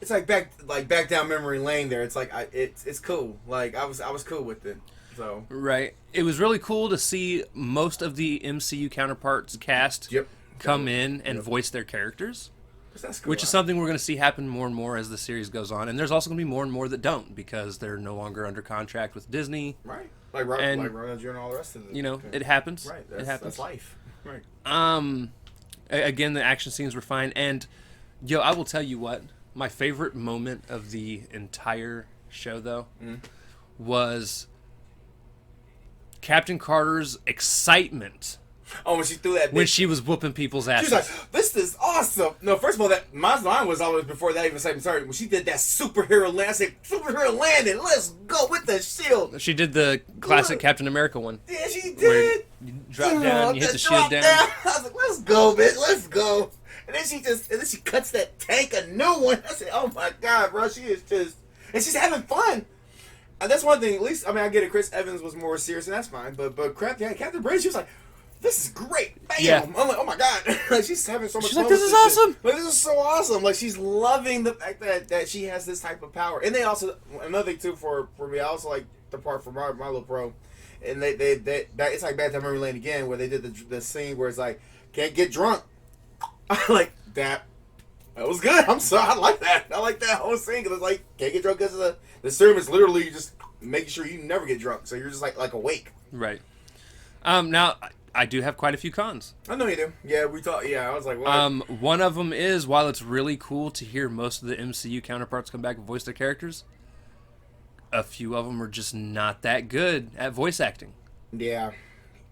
It's like back down memory lane there. It's like it's cool. Like I was cool with it. So right, it was really cool to see most of the MCU counterparts cast come in and voice their characters, that's cool, which is something we're going to see happen more and more as the series goes on. And there's also going to be more and more that don't because they're no longer under contract with Disney. Right, like Ronald and all the rest of it. It happens. Right, it happens. That's life. Right. Again, the action scenes were fine, and I will tell you what. My favorite moment of the entire show, though, was Captain Carter's excitement. Oh, when she threw that... When she was whooping people's asses. She was like, this is awesome. No, first of all, my line was always before that even started. When she did that superhero land, I said, superhero landing, let's go with the shield. She did the classic Captain America one. Yeah, she did. You drop down, you hit the shield down. I was like, let's go, bitch, let's go. And then she cuts that tank a new one. I said, oh my God, bro, she is just... And she's having fun. And that's one thing, at least, I mean, I get it, Chris Evans was more serious, and that's fine. But Captain Britain, she was like, this is great. Bam. Yeah. I'm like, oh my God. Like, she's having so much fun. She's like, this is awesome. Like, this is so awesome. Like, she's loving the fact that she has this type of power. And they also, another thing too for me, I also like the part for my little pro. And they it's like Bad Time Memory Lane again, where they did the scene where it's like, can't get drunk. I like that. That was good. I'm sorry. I like that. I like that whole scene because it's like can't get drunk because the serum is literally just making sure you never get drunk, so you're just like awake. Right. Now I do have quite a few cons. I know you do. Yeah, we thought. Yeah, I was like, what? One of them is while it's really cool to hear most of the MCU counterparts come back and voice their characters, a few of them are just not that good at voice acting. Yeah.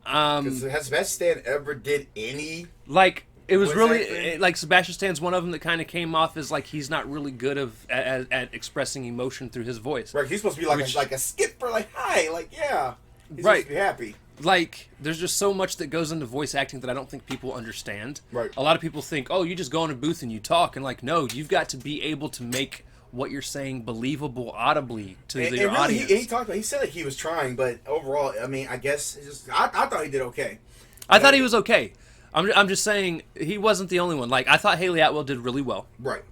Has Sebastian ever did any? Like. It was voice really acting. like Sebastian Stan's one of them that kind of came off as like he's not really good at expressing emotion through his voice. Right, he's supposed to be like a skipper, like hi, like yeah, he's Right. supposed to be happy. Like, there's just so much that goes into voice acting that I don't think people understand. Right. A lot of people think, oh, you just go in a booth and you talk, and like, no, you've got to be able to make what you're saying believable audibly to your really, audience. He said that he was trying, but overall, I mean, I guess I thought he did okay. I thought he was okay. I'm just saying he wasn't the only one. Like, I thought Haley Atwell did really well. Right.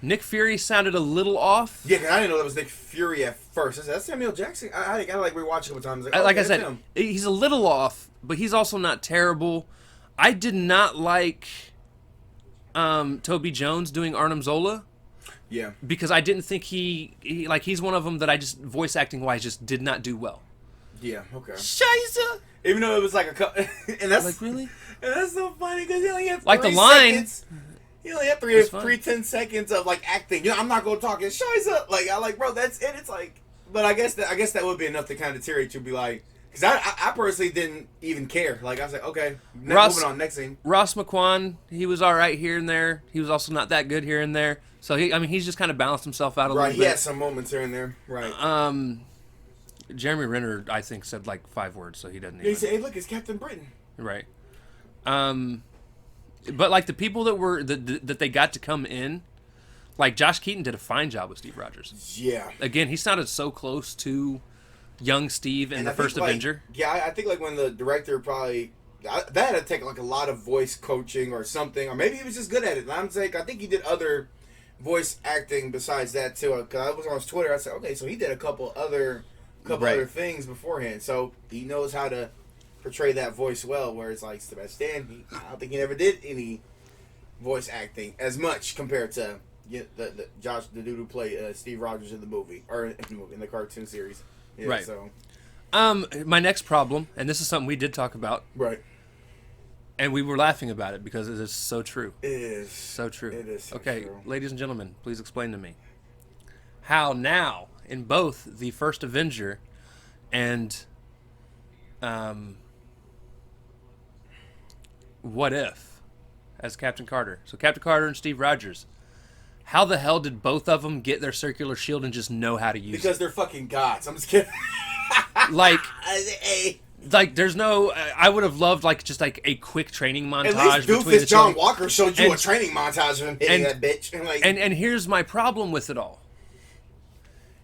Nick Fury sounded a little off. Yeah, 'cause I didn't know that was Nick Fury at first. I said, that's Samuel Jackson. I like rewatched a couple times. Like okay, I said, him. he's a little off, but he's also not terrible. I did not like Toby Jones doing Arnim Zola Yeah. because I didn't think he's one of them that I just voice acting wise just did not do well. Yeah. Okay. Scheiße! Even though it was like a couple, and that's Like, really? and that's so funny because he only had Like, 3 the line- seconds. He only had That's fine. 10 seconds of like acting. You know, I'm not gonna talk. It's Shiza. Like I like, bro. That's it. It's like, but I guess that would be enough to kind of deteriorate you. Be like, because I personally didn't even care. Like I was like, okay, moving on. Next scene. Ross McQuan, he was all right here and there. He was also not that good here and there. So he's just kind of balanced himself out a Right. little He bit. had some moments here and there. Right. Jeremy Renner, I think, said like 5 words, so he doesn't. Yeah, Even. he said, "Hey, look, it's Captain Britain." Right. But like the people that they got to come in, like Josh Keaton did a fine job with Steve Rogers. Yeah. Again, he sounded so close to young Steve in And the I think, first like, Avenger. Yeah, I think like when the director probably that had to take like a lot of voice coaching or something, or maybe he was just good at it. And I'm saying I think he did other voice acting besides that too. Because I was on his Twitter, I said, okay, so he did a couple other things beforehand, so he knows how to portray that voice well. Whereas like Sebastian, I don't think he ever did any voice acting as much compared to the dude who played Steve Rogers in the movie or in the cartoon series. Yeah, Right. So. My next problem, and this is something we did talk about, Right. and we were laughing about it because it is so true. It is. So true. It is so okay, true. ladies and gentlemen, please explain to me how now in both the first Avenger and What If as Captain Carter. So Captain Carter and Steve Rogers. How the hell did both of them get their circular shield and just know how to use Because they're fucking gods. I'm just kidding. it? Like, Hey, there's no. I would have loved just like a quick training montage at least between the Doofus two. John Walker showed you And- a training montage of him hitting and- that bitch. And like, And here's my problem with it all.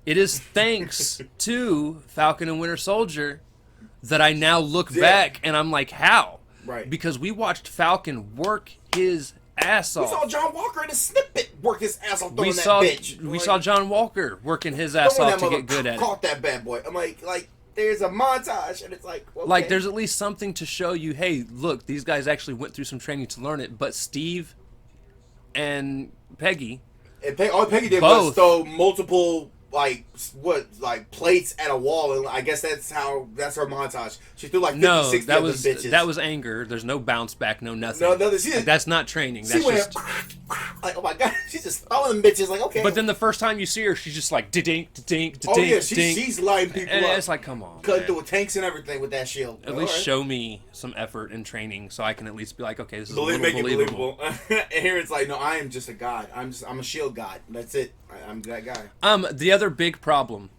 It is thanks to Falcon and Winter Soldier that I now look back and I'm like, how? Right. Because we watched Falcon work his ass we off. saw John Walker in a snippet work his ass off throwing We that saw bitch. we Like, saw John Walker working his ass throwing off that to mother- get good at it. Caught that bad boy. I'm like, there's a montage, and it's like, okay. Like, there's at least something to show you, hey, look, these guys actually went through some training to learn it. But Steve and Peggy, And all Peggy did was both. throw multiple plates at a wall, and I guess that's her montage. She threw like 50, no, 60 that of was them bitches. that was anger. There's no bounce back, no nothing. No, she Like, didn't- that's not training. She That's went just. like, oh my god, she's just throwing them bitches like, okay. But then the first time you see her, she's just like dink, dink, oh dink, yeah, dink. she's lighting people And up. it's like, come on, Cutting man. through tanks and everything with that shield. At least show me some effort in training, so I can at least be like, okay, this is a Make little it believable. believable. And here it's like, no, I am just a god. I'm a shield god. That's it. I'm that guy. The other big problem,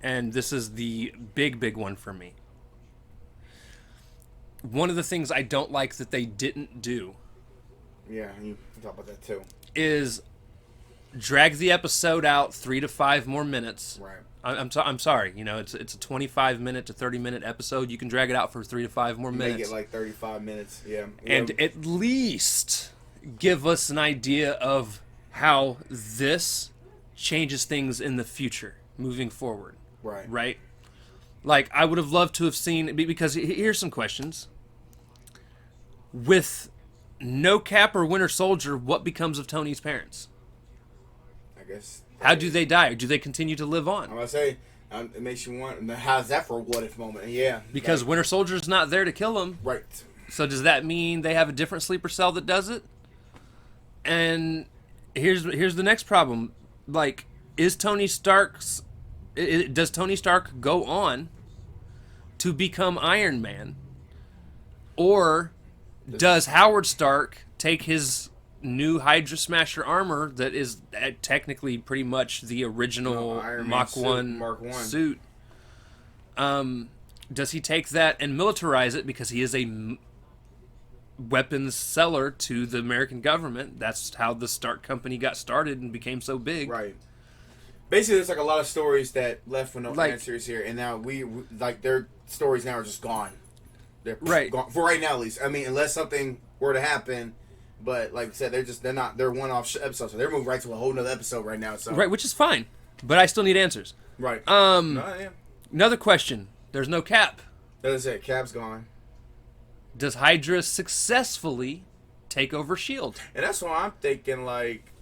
and this is the big one for me. One of the things I don't like that they didn't do Yeah, you can talk about that too. is drag the episode out 3 to 5 more minutes. Right. I'm sorry. You know, it's a 25-minute to 30-minute episode. You can drag it out for 3 to 5 more Make minutes. it like 35 minutes. Yeah. And at least give us an idea of how this changes things in the future, moving forward. Right. Right? Like, I would have loved to have seen, because here's some questions. With no Cap or Winter Soldier, what becomes of Tony's parents? I guess. How do they die? Or do they continue to live I'm on? gonna say it makes you want. How's that for a what if moment? Yeah. Because Winter Soldier's not there to kill him. Right. So does that mean they have a different sleeper cell that does it? And here's the next problem. Like, does Tony Stark go on to become Iron Man? Or does Howard Stark take his new Hydra Smasher armor that is technically pretty much the original Iron Man Mach suit, 1 Mark 1. suit. Does he take that and militarize it because he is a weapons seller to the American government? That's how the Stark Company got started and became so big. Right. Basically, there's like a lot of stories that left with no Like- answers here, and now we like their stories now are just gone. They're Right. gone, for right now at least. I mean, unless something were to happen, but like I said, they're one-off episodes, so they're moving right to a whole nother episode right now. So Right, which is fine, but I still need answers. right. Yeah. Another question. There's no Cap. That's it. Cap's gone, Does Hydra successfully take over S.H.I.E.L.D.? and that's why I'm thinking like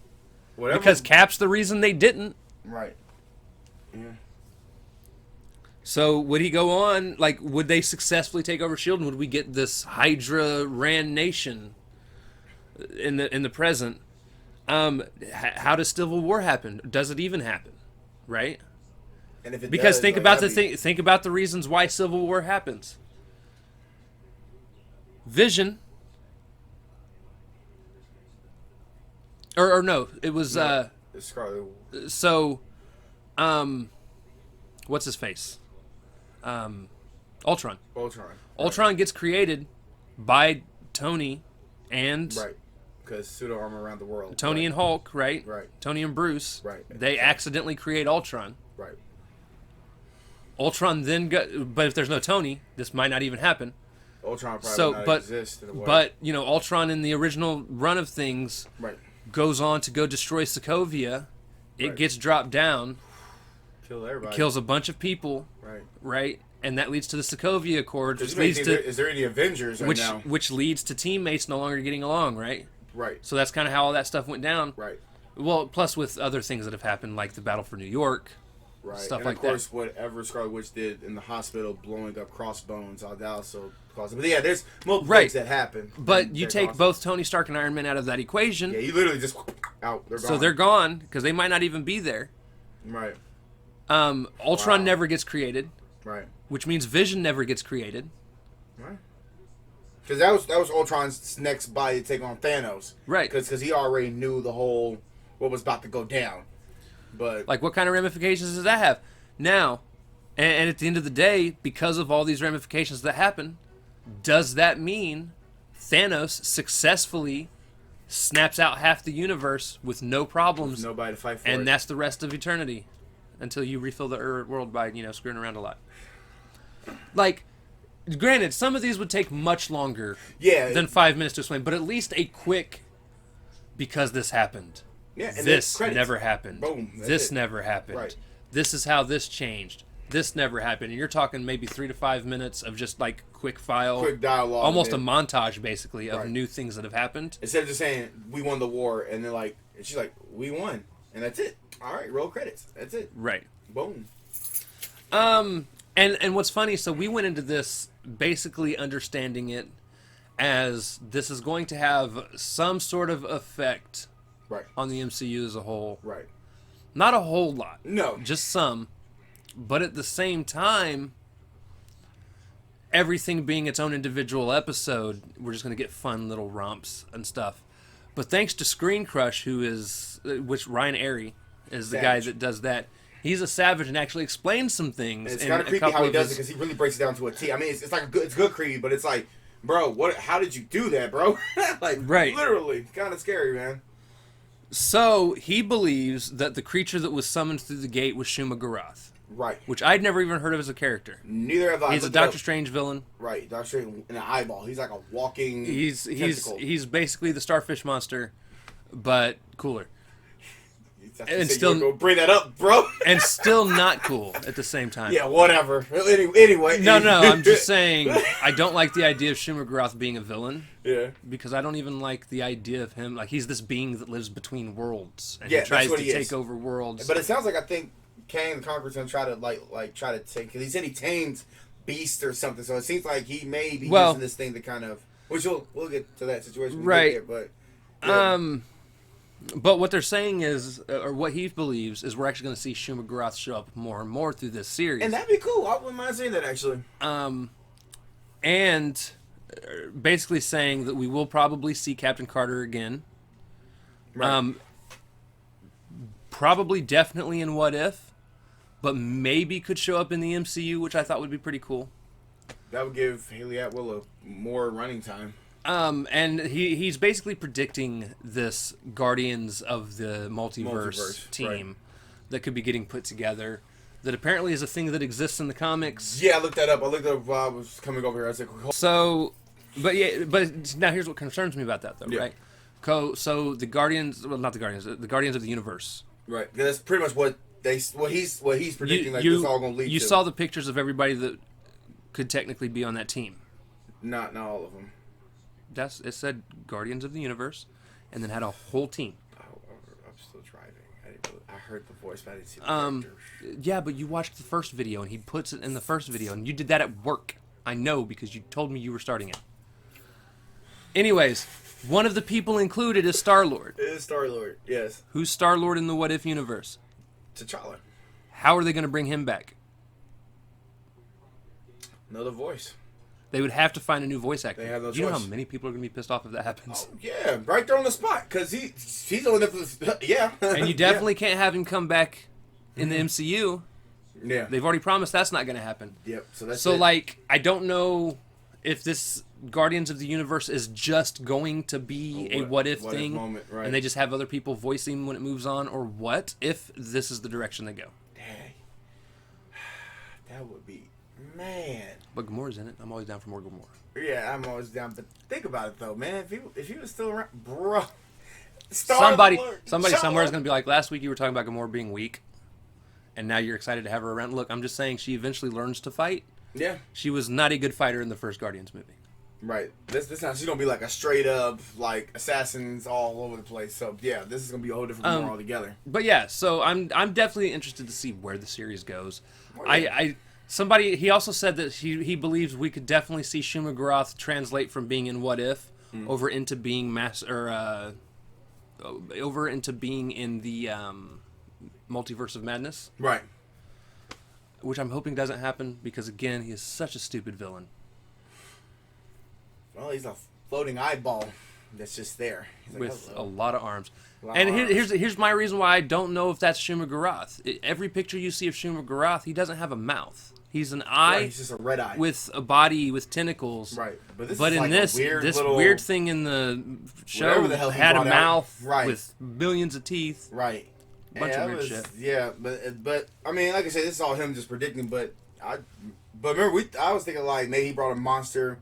whatever. Because Cap's the reason they didn't. Right. Yeah. So would he go on? Like, would they successfully take over S.H.I.E.L.D. and would we get this Hydra-ran nation in the present? How does Civil War happen? Does it even happen? Right? And if it Because does, think like, about that'd be- think about the reasons why Civil War happens. Vision, or no, it was It's Scarlet. so, what's his face? Ultron. Ultron. Ultron gets created by Tony and Right. Because pseudo armor around the world. Tony right. and Hulk, right? Right. Tony and Bruce. Right. They accidentally create Ultron. Right. Ultron then but if there's no Tony, this might not even happen. Ultron probably So, not but exist in a way. but you know, Ultron in the original run of things Right. goes on to go destroy Sokovia. It Right. gets dropped down, Kill everybody. kills a bunch of people, Right. right? And that leads to the Sokovia Accords, which Does anybody leads think to is there any Avengers right now? which leads to teammates no longer getting along, right? Right. So that's kind of how all that stuff went down. Right. Well, plus with other things that have happened, like the Battle for New York, Right. stuff and like of course, whatever Scarlet Witch did in the hospital, blowing up crossbones, that also caused it. But yeah, there's multiple Right. things that happen. But and you that take cause- both Tony Stark and Iron Man out of that equation, Yeah, you literally just out. They're gone. so they're gone because they might not even be there. right. Ultron Wow. never gets created, Right. which means Vision never gets created. Right. Because that was Ultron's next body to take on Thanos. Right. Because he already knew the whole what was about to go down. But Like, what kind of ramifications does that have? Now, and at the end of the day, because of all these ramifications that happen, does that mean Thanos successfully snaps out half the universe with no problems, nobody to fight for and it. that's the rest of eternity until you refill the world by, screwing around a lot? Like, granted, some of these would take much longer Yeah. than 5 minutes to explain, but at least a quick, because this happened. Yeah, and then This credits. never happened. Boom, that's This it. never happened. Right. This is how this changed. This never happened. And you're talking maybe 3 to 5 minutes of just like quick file, Quick dialogue. almost a and montage basically of Right. new things that have happened. instead of just saying we won the war and then like and she's like we won and that's it. All right, roll credits. That's it. Right. Boom. And what's funny, so we went into this basically understanding it as this is going to have some sort of effect Right. on the MCU as a whole. Right. Not a whole lot. No. Just some. But at the same time, everything being its own individual episode, we're just going to get fun little romps and stuff. But thanks to Screen Crush, which Ryan Airy is the guy Savage. that does that. He's a savage and actually explains some things. And it's in kind of a creepy couple how he of does it his- because he really breaks it down to a T. I mean, it's like it's good creepy, but it's like, bro, what? How did you do that, bro? Like, Right. literally, kind of scary, man. So he believes that the creature that was summoned through the gate was Shuma Gorath, Right. which I'd never even heard of as a character. Neither have I. He's a Look it up. Doctor Strange villain. Right. Doctor Strange in an eyeball. He's like a walking. He's tentacle. basically the starfish monster, but cooler. and and still still- go bring that up, bro. And still not cool at the same time. Yeah, whatever. Anyway. No, I'm just saying I don't like the idea of Shuma Gorath being a villain Yeah. because I don't even like the idea of him. Like, he's this being that lives between worlds and Yeah, he that's tries what to he is. take over worlds. But it sounds like I think Kang the Conqueror's gonna try to take because he said he tamed Beast or something. So it seems like he may be Well- using this thing to kind of. Which we'll get to that situation. When Right. We get there, but yeah. But what they're saying is, or what he believes, is we're actually going to see Shuma Gorath show up more and more through this series. And that'd be cool. I wouldn't mind seeing that actually. And basically saying that we will probably see Captain Carter again. Right. Probably definitely in What If, but maybe could show up in the MCU, which I thought would be pretty cool. That would give Haley Atwell more running time. And he's basically predicting this Guardians of the Multiverse team right. that could be getting put together. That apparently is a thing that exists in the comics. Yeah, I looked that up. I looked up while I was coming over here. I was like, so, but now here's what concerns me about that, though, right? So the Guardians, well, not the Guardians, the Guardians of the Universe. Right. That's pretty much what he's predicting. This all gonna lead to. You saw the pictures of everybody that could technically be on that team. Not all of them. It said Guardians of the Universe, and then had a whole team. Oh, I'm still driving. I heard the voice, but I didn't see the characters. Yeah, but you watched the first video, and he puts it in the first video, and you did that at work. I know, because you told me you were starting it. Anyways, one of the people included is Star-Lord. It is Star-Lord, yes. Who's Star-Lord in the What If universe? T'Challa. How are they going to bring him back? Another voice. They would have to find a new voice actor. They have no Do you know choice. how many people are going to be pissed off if that happens? Oh, yeah, right there on the spot, because he's only there for yeah. And you definitely can't have him come back in the MCU. Yeah. They've already promised that's not going to happen. Yep. So that's So, it. like, I don't know if this Guardians of the Universe is just going to be a what if thing, moment, right. and they just have other people voicing when it moves on, or what if this is the direction they go. Dang. That would be, man. But Gamora's in it. I'm always down for more Gamora. Yeah, I'm always down. But think about it though, man. If he was still around, bro. Somebody Star-Lord. somewhere is going to be like, last week you were talking about Gamora being weak, and now you're excited to have her around. Look, I'm just saying she eventually learns to fight. Yeah. She was not a good fighter in the first Guardians movie. Right. This time she's gonna be like a straight up like assassins all over the place. So yeah, this is gonna be a whole different Gamora altogether. But yeah, so I'm definitely interested to see where the series goes. Oh, yeah. He also said that he believes we could definitely see Shuma Gorath translate from being in What If over into being over into being in the Multiverse of Madness. Right. Which I'm hoping doesn't happen because again, he is such a stupid villain. Well, he's a floating eyeball that's just there. He's like, With hello. a lot of arms. Lot And of arms. here's my reason why I don't know if that's Shuma Gorath. Every picture you see of Shuma Gorath, he doesn't have a mouth. He's an eye Right, he's just a red eye. with a body with tentacles. Right. But But is in like this a weird this little, weird thing in the show Whatever the hell he had a brought out. mouth Right. with billions of teeth. Right. Bunch And of that weird shit. Yeah, but I mean, like I said, this is all him just predicting. But remember, I was thinking like maybe he brought a monster,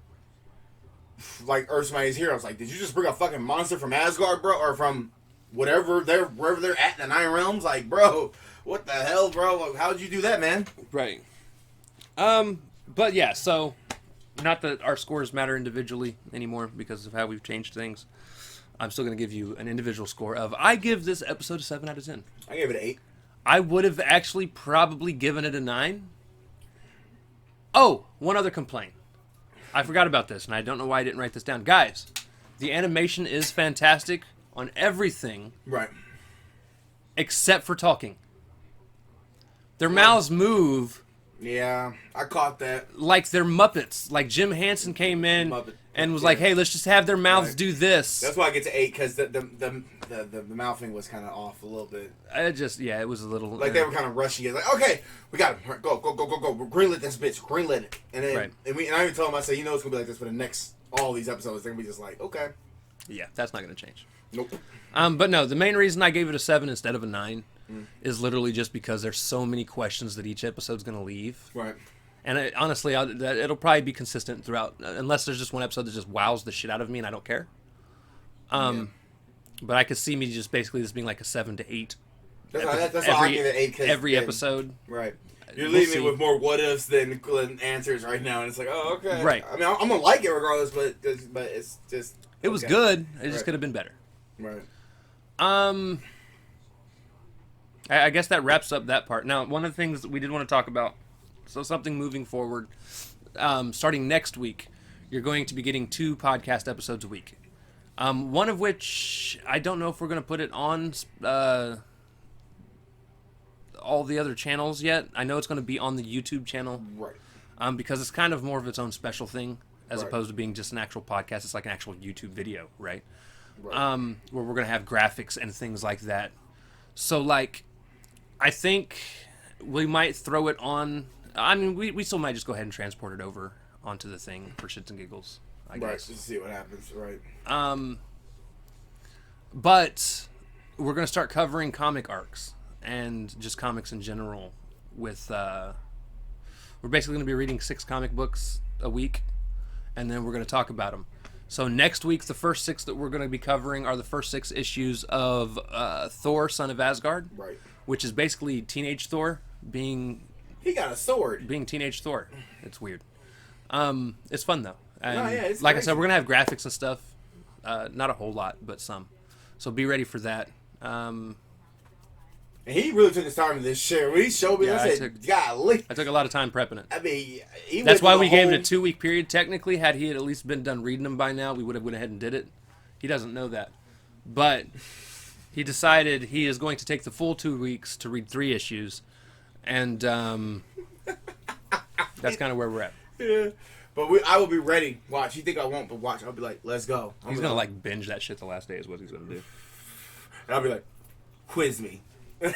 like Earth's Mightiest Heroes. Like, did you just bring a fucking monster from Asgard, bro, or from wherever wherever they're at in the Nine Realms? Like, bro, what the hell, bro? How'd you do that, man? Right. But yeah, so not that our scores matter individually anymore because of how we've changed things. I'm still going to give you an individual score of I give this episode a 7 out of 10. I gave it an 8. I would have actually probably given it a 9. Oh, one other complaint. I forgot about this, and I don't know why I didn't write this down. Guys, the animation is fantastic on everything Right. except for talking. Their mouths move Yeah, I caught that. like they're Muppets. Like Jim Henson came in Muppet. and was Yeah. like, hey, let's just have their mouths Right. do this. That's why I get to 8 because the mouthing was kind of off a little bit. It was a little... Like they were kind of rushing it. Like, okay, we got him. Go. Greenlit this bitch. Greenlit it. And then Right. and I even told him, I said, you know it's gonna be like this for the next all these episodes. They're gonna be just like, okay, Yeah, that's not going to change. nope. But no, the main reason I gave it a 7 instead of a 9 is literally just because there's so many questions that each episode's going to leave. Right. And honestly, it'll probably be consistent throughout, unless there's just one episode that just wows the shit out of me and I don't care. But I could see me just basically this being like a 7 to 8 That's why I give it 8. every episode. Right. You're We'll leaving see. me with more what ifs than answers right now, and it's like, oh, okay. Right. I mean, I'm gonna like it regardless, but it's just. It was okay. good. It just Right. could have been better. Right. I guess that wraps up that part. Now, one of the things that we did want to talk about, so something moving forward, starting next week, you're going to be getting 2 podcast episodes a week. One of which, I don't know if we're going to put it on all the other channels yet. I know it's going to be on the YouTube channel. Right. Because it's kind of more of its own special thing. as opposed to being just an actual podcast. It's like an actual YouTube video, right? Right. Where we're going to have graphics and things like that. So, like, I think we might throw it on. I mean, we still might just go ahead and transport it over onto the thing for shits and giggles, I guess. Right, just to see what happens, right. But we're going to start covering comic arcs and just comics in general with... we're basically going to be reading 6 comic books a week, and then we're going to talk about them. So next week, the first 6 that we're going to be covering are the first 6 issues of Thor, Son of Asgard, Right. which is basically teenage Thor being He got a sword. teenage Thor. It's weird. It's fun though. And No, yeah, it's like crazy. I said, we're gonna have graphics and stuff. Not a whole lot, but some. So be ready for that. And he really took his time in this shit. When he showed me, Yeah, I said, golly. I took a lot of time prepping it. I mean, he That's went why through we the gave it a whole- 2-week period. Technically, had he at least been done reading them by now, we would have went ahead and did it. He doesn't know that. But he decided he is going to take the full 2 weeks to read 3 issues. And that's kind of where we're at. Yeah. But I will be ready. Watch. You think I won't, but watch. I'll be like, let's go. He's going to like binge that shit the last day is what he's going to do. And I'll be like, quiz me. And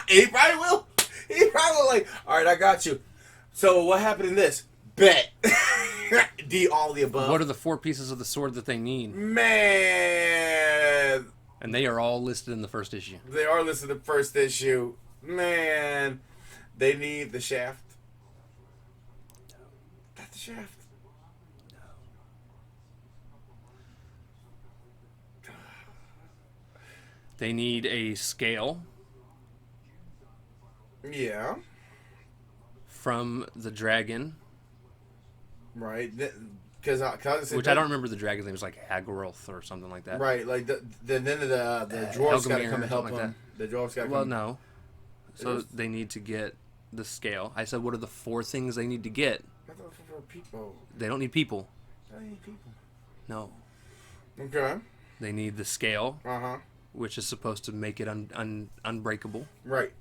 he probably will. He probably will like, all right, I got you. So what happened in this? Bet. All the above. What are the 4 pieces of the sword that they need? Man. And they are all listed in the first issue. They are listed in the first issue. Man. They need the shaft. Not the shaft. They need a scale Yeah. from the dragon, Right. Because which I don't remember the dragon's name. It was like Hagoroth or something like that. Right. Like the dwarves got to Helgemir come and or help something like him. The dwarves got to come. Well, no. So is- they need to get the scale. I said, what are the 4 things they need to get? I thought for people. They don't need people. I need people. No. Okay. They need the scale, Uh-huh. which is supposed to make it unbreakable. Right.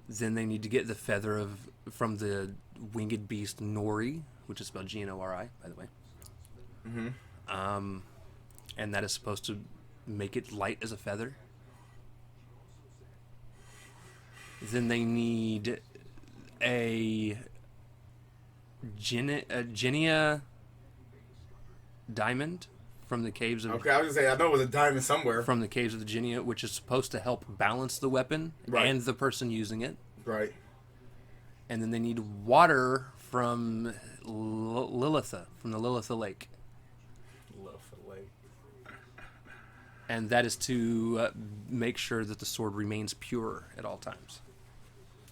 Then they need to get the feather from the winged beast Nori, which is spelled Gnori, by the way. Mm-hmm. And that is supposed to make it light as a feather. Then they need a Genia diamond from the caves of Okay, I was gonna say I know it was a diamond somewhere. from the caves of the Genia, which is supposed to help balance the weapon Right. and the person using it. Right. And then they need water from Lilitha, from the Lilitha Lake. Love for the lake. And that is to make sure that the sword remains pure at all times.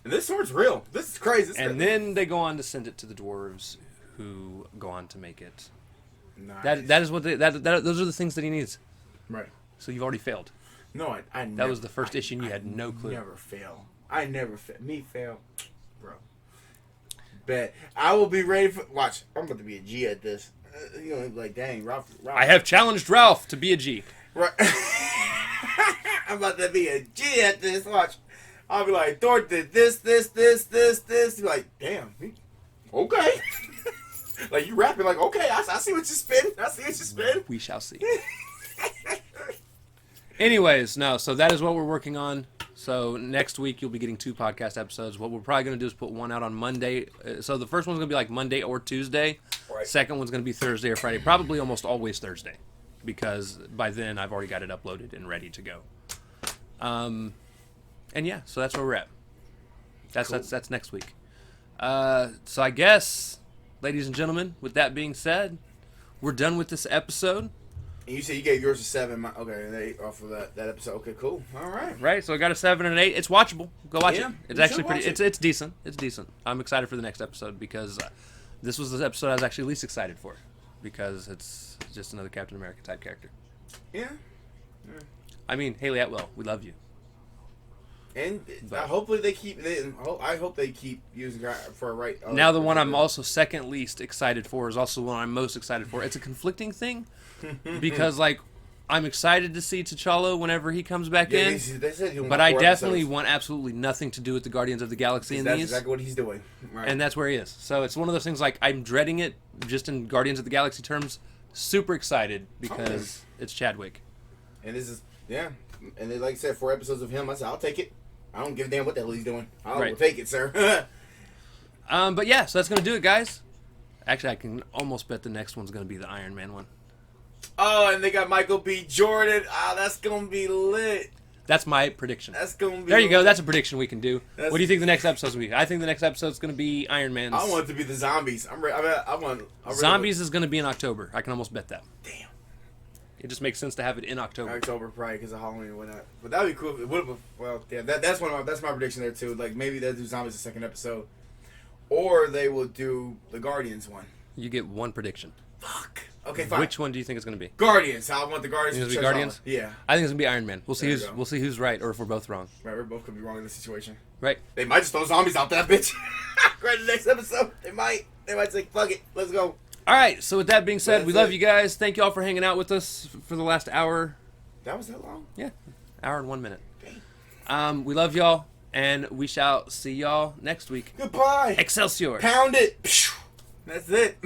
And this sword's real. This is crazy. This And then they go on to send it to the dwarves, who go on to make it. nice. That is what those are the things that he needs. Right. So you've already failed. No, I That never, was the first issue, and you had no clue. Never fail. I never fail. Me fail, bro. Bet I will be ready for. Watch, I'm about to be a G at this. You know, like dang, Ralph. I have challenged Ralph to be a G. Right. I'm about to be a G at this. Watch. I'll be like, Thor did this. You're like, damn. Okay. Like you rapping like, okay, I see what you spin. I see what you spin. We shall see. Anyways, no, so that is what we're working on. So next week you'll be getting 2 podcast episodes. What we're probably going to do is put one out on Monday. So the first one's going to be like Monday or Tuesday. Right. Second one's going to be Thursday or Friday. Probably almost always Thursday. Because by then I've already got it uploaded and ready to go. And yeah, so that's where we're at. That's Cool. that's next week. So I guess, ladies and gentlemen, with that being said, we're done with this episode. And you said you gave yours a 7. Okay, an 8 off of that episode. Okay, cool. All right. Right, so I got a 7 and an 8. It's watchable. Go watch Yeah, it. It's you actually should pretty. watch it. It's decent. It's decent. I'm excited for the next episode because this was the episode I was actually least excited for because it's just another Captain America type character. Yeah. I mean, Haley Atwell, we love you. And But- hopefully they keep. I hope they keep using her for a right. Now the one I'm also second least excited for is also the one I'm most excited for. It's a conflicting thing because like I'm excited to see T'Challa whenever he comes back in. They said he But I definitely want absolutely nothing to do with the Guardians of the Galaxy in That's these. exactly what he's doing. Right. And that's where he is. So it's one of those things like I'm dreading it just in Guardians of the Galaxy terms. Super excited because it's Chadwick. And this is, yeah. And then, like I said, 4 episodes of him, I said, I'll take it. I don't give a damn what the hell he's doing. I'll take it, sir. But yeah, so that's going to do it, guys. Actually, I can almost bet the next one's going to be the Iron Man one. Oh, and they got Michael B. Jordan. Ah, that's going to be lit. That's my prediction. That's going to be There you lit. go. That's a prediction we can do. What do you think the next episode's going to be? I think the next episode's going to be Iron Man's. I want it to be the zombies. Zombies is going to be in October. I can almost bet that. Damn. It just makes sense to have it in October. October, probably, because of Halloween and whatnot. But that would be cool. It would have, well, yeah, that's my prediction there, too. Like, maybe they'll do zombies the second episode. Or they will do the Guardians one. You get one prediction. Fuck. Okay, fine. Which one do you think it's going to be? Guardians. I want the Guardians You think to it's gonna be Guardians? Yeah. I think it's going to be Iron Man. We'll see There you go. who's right or if we're both wrong. Right, we both could be wrong in this situation. Right. They might just throw zombies out that bitch. Right in the next episode. They might say, fuck it, let's go. All right, so with that being said, we That's love it. you guys. Thank you all for hanging out with us for the last hour. That was that long? Yeah, hour and 1 minute. We love y'all, and we shall see y'all next week. Goodbye. Excelsior. Pound it. That's it.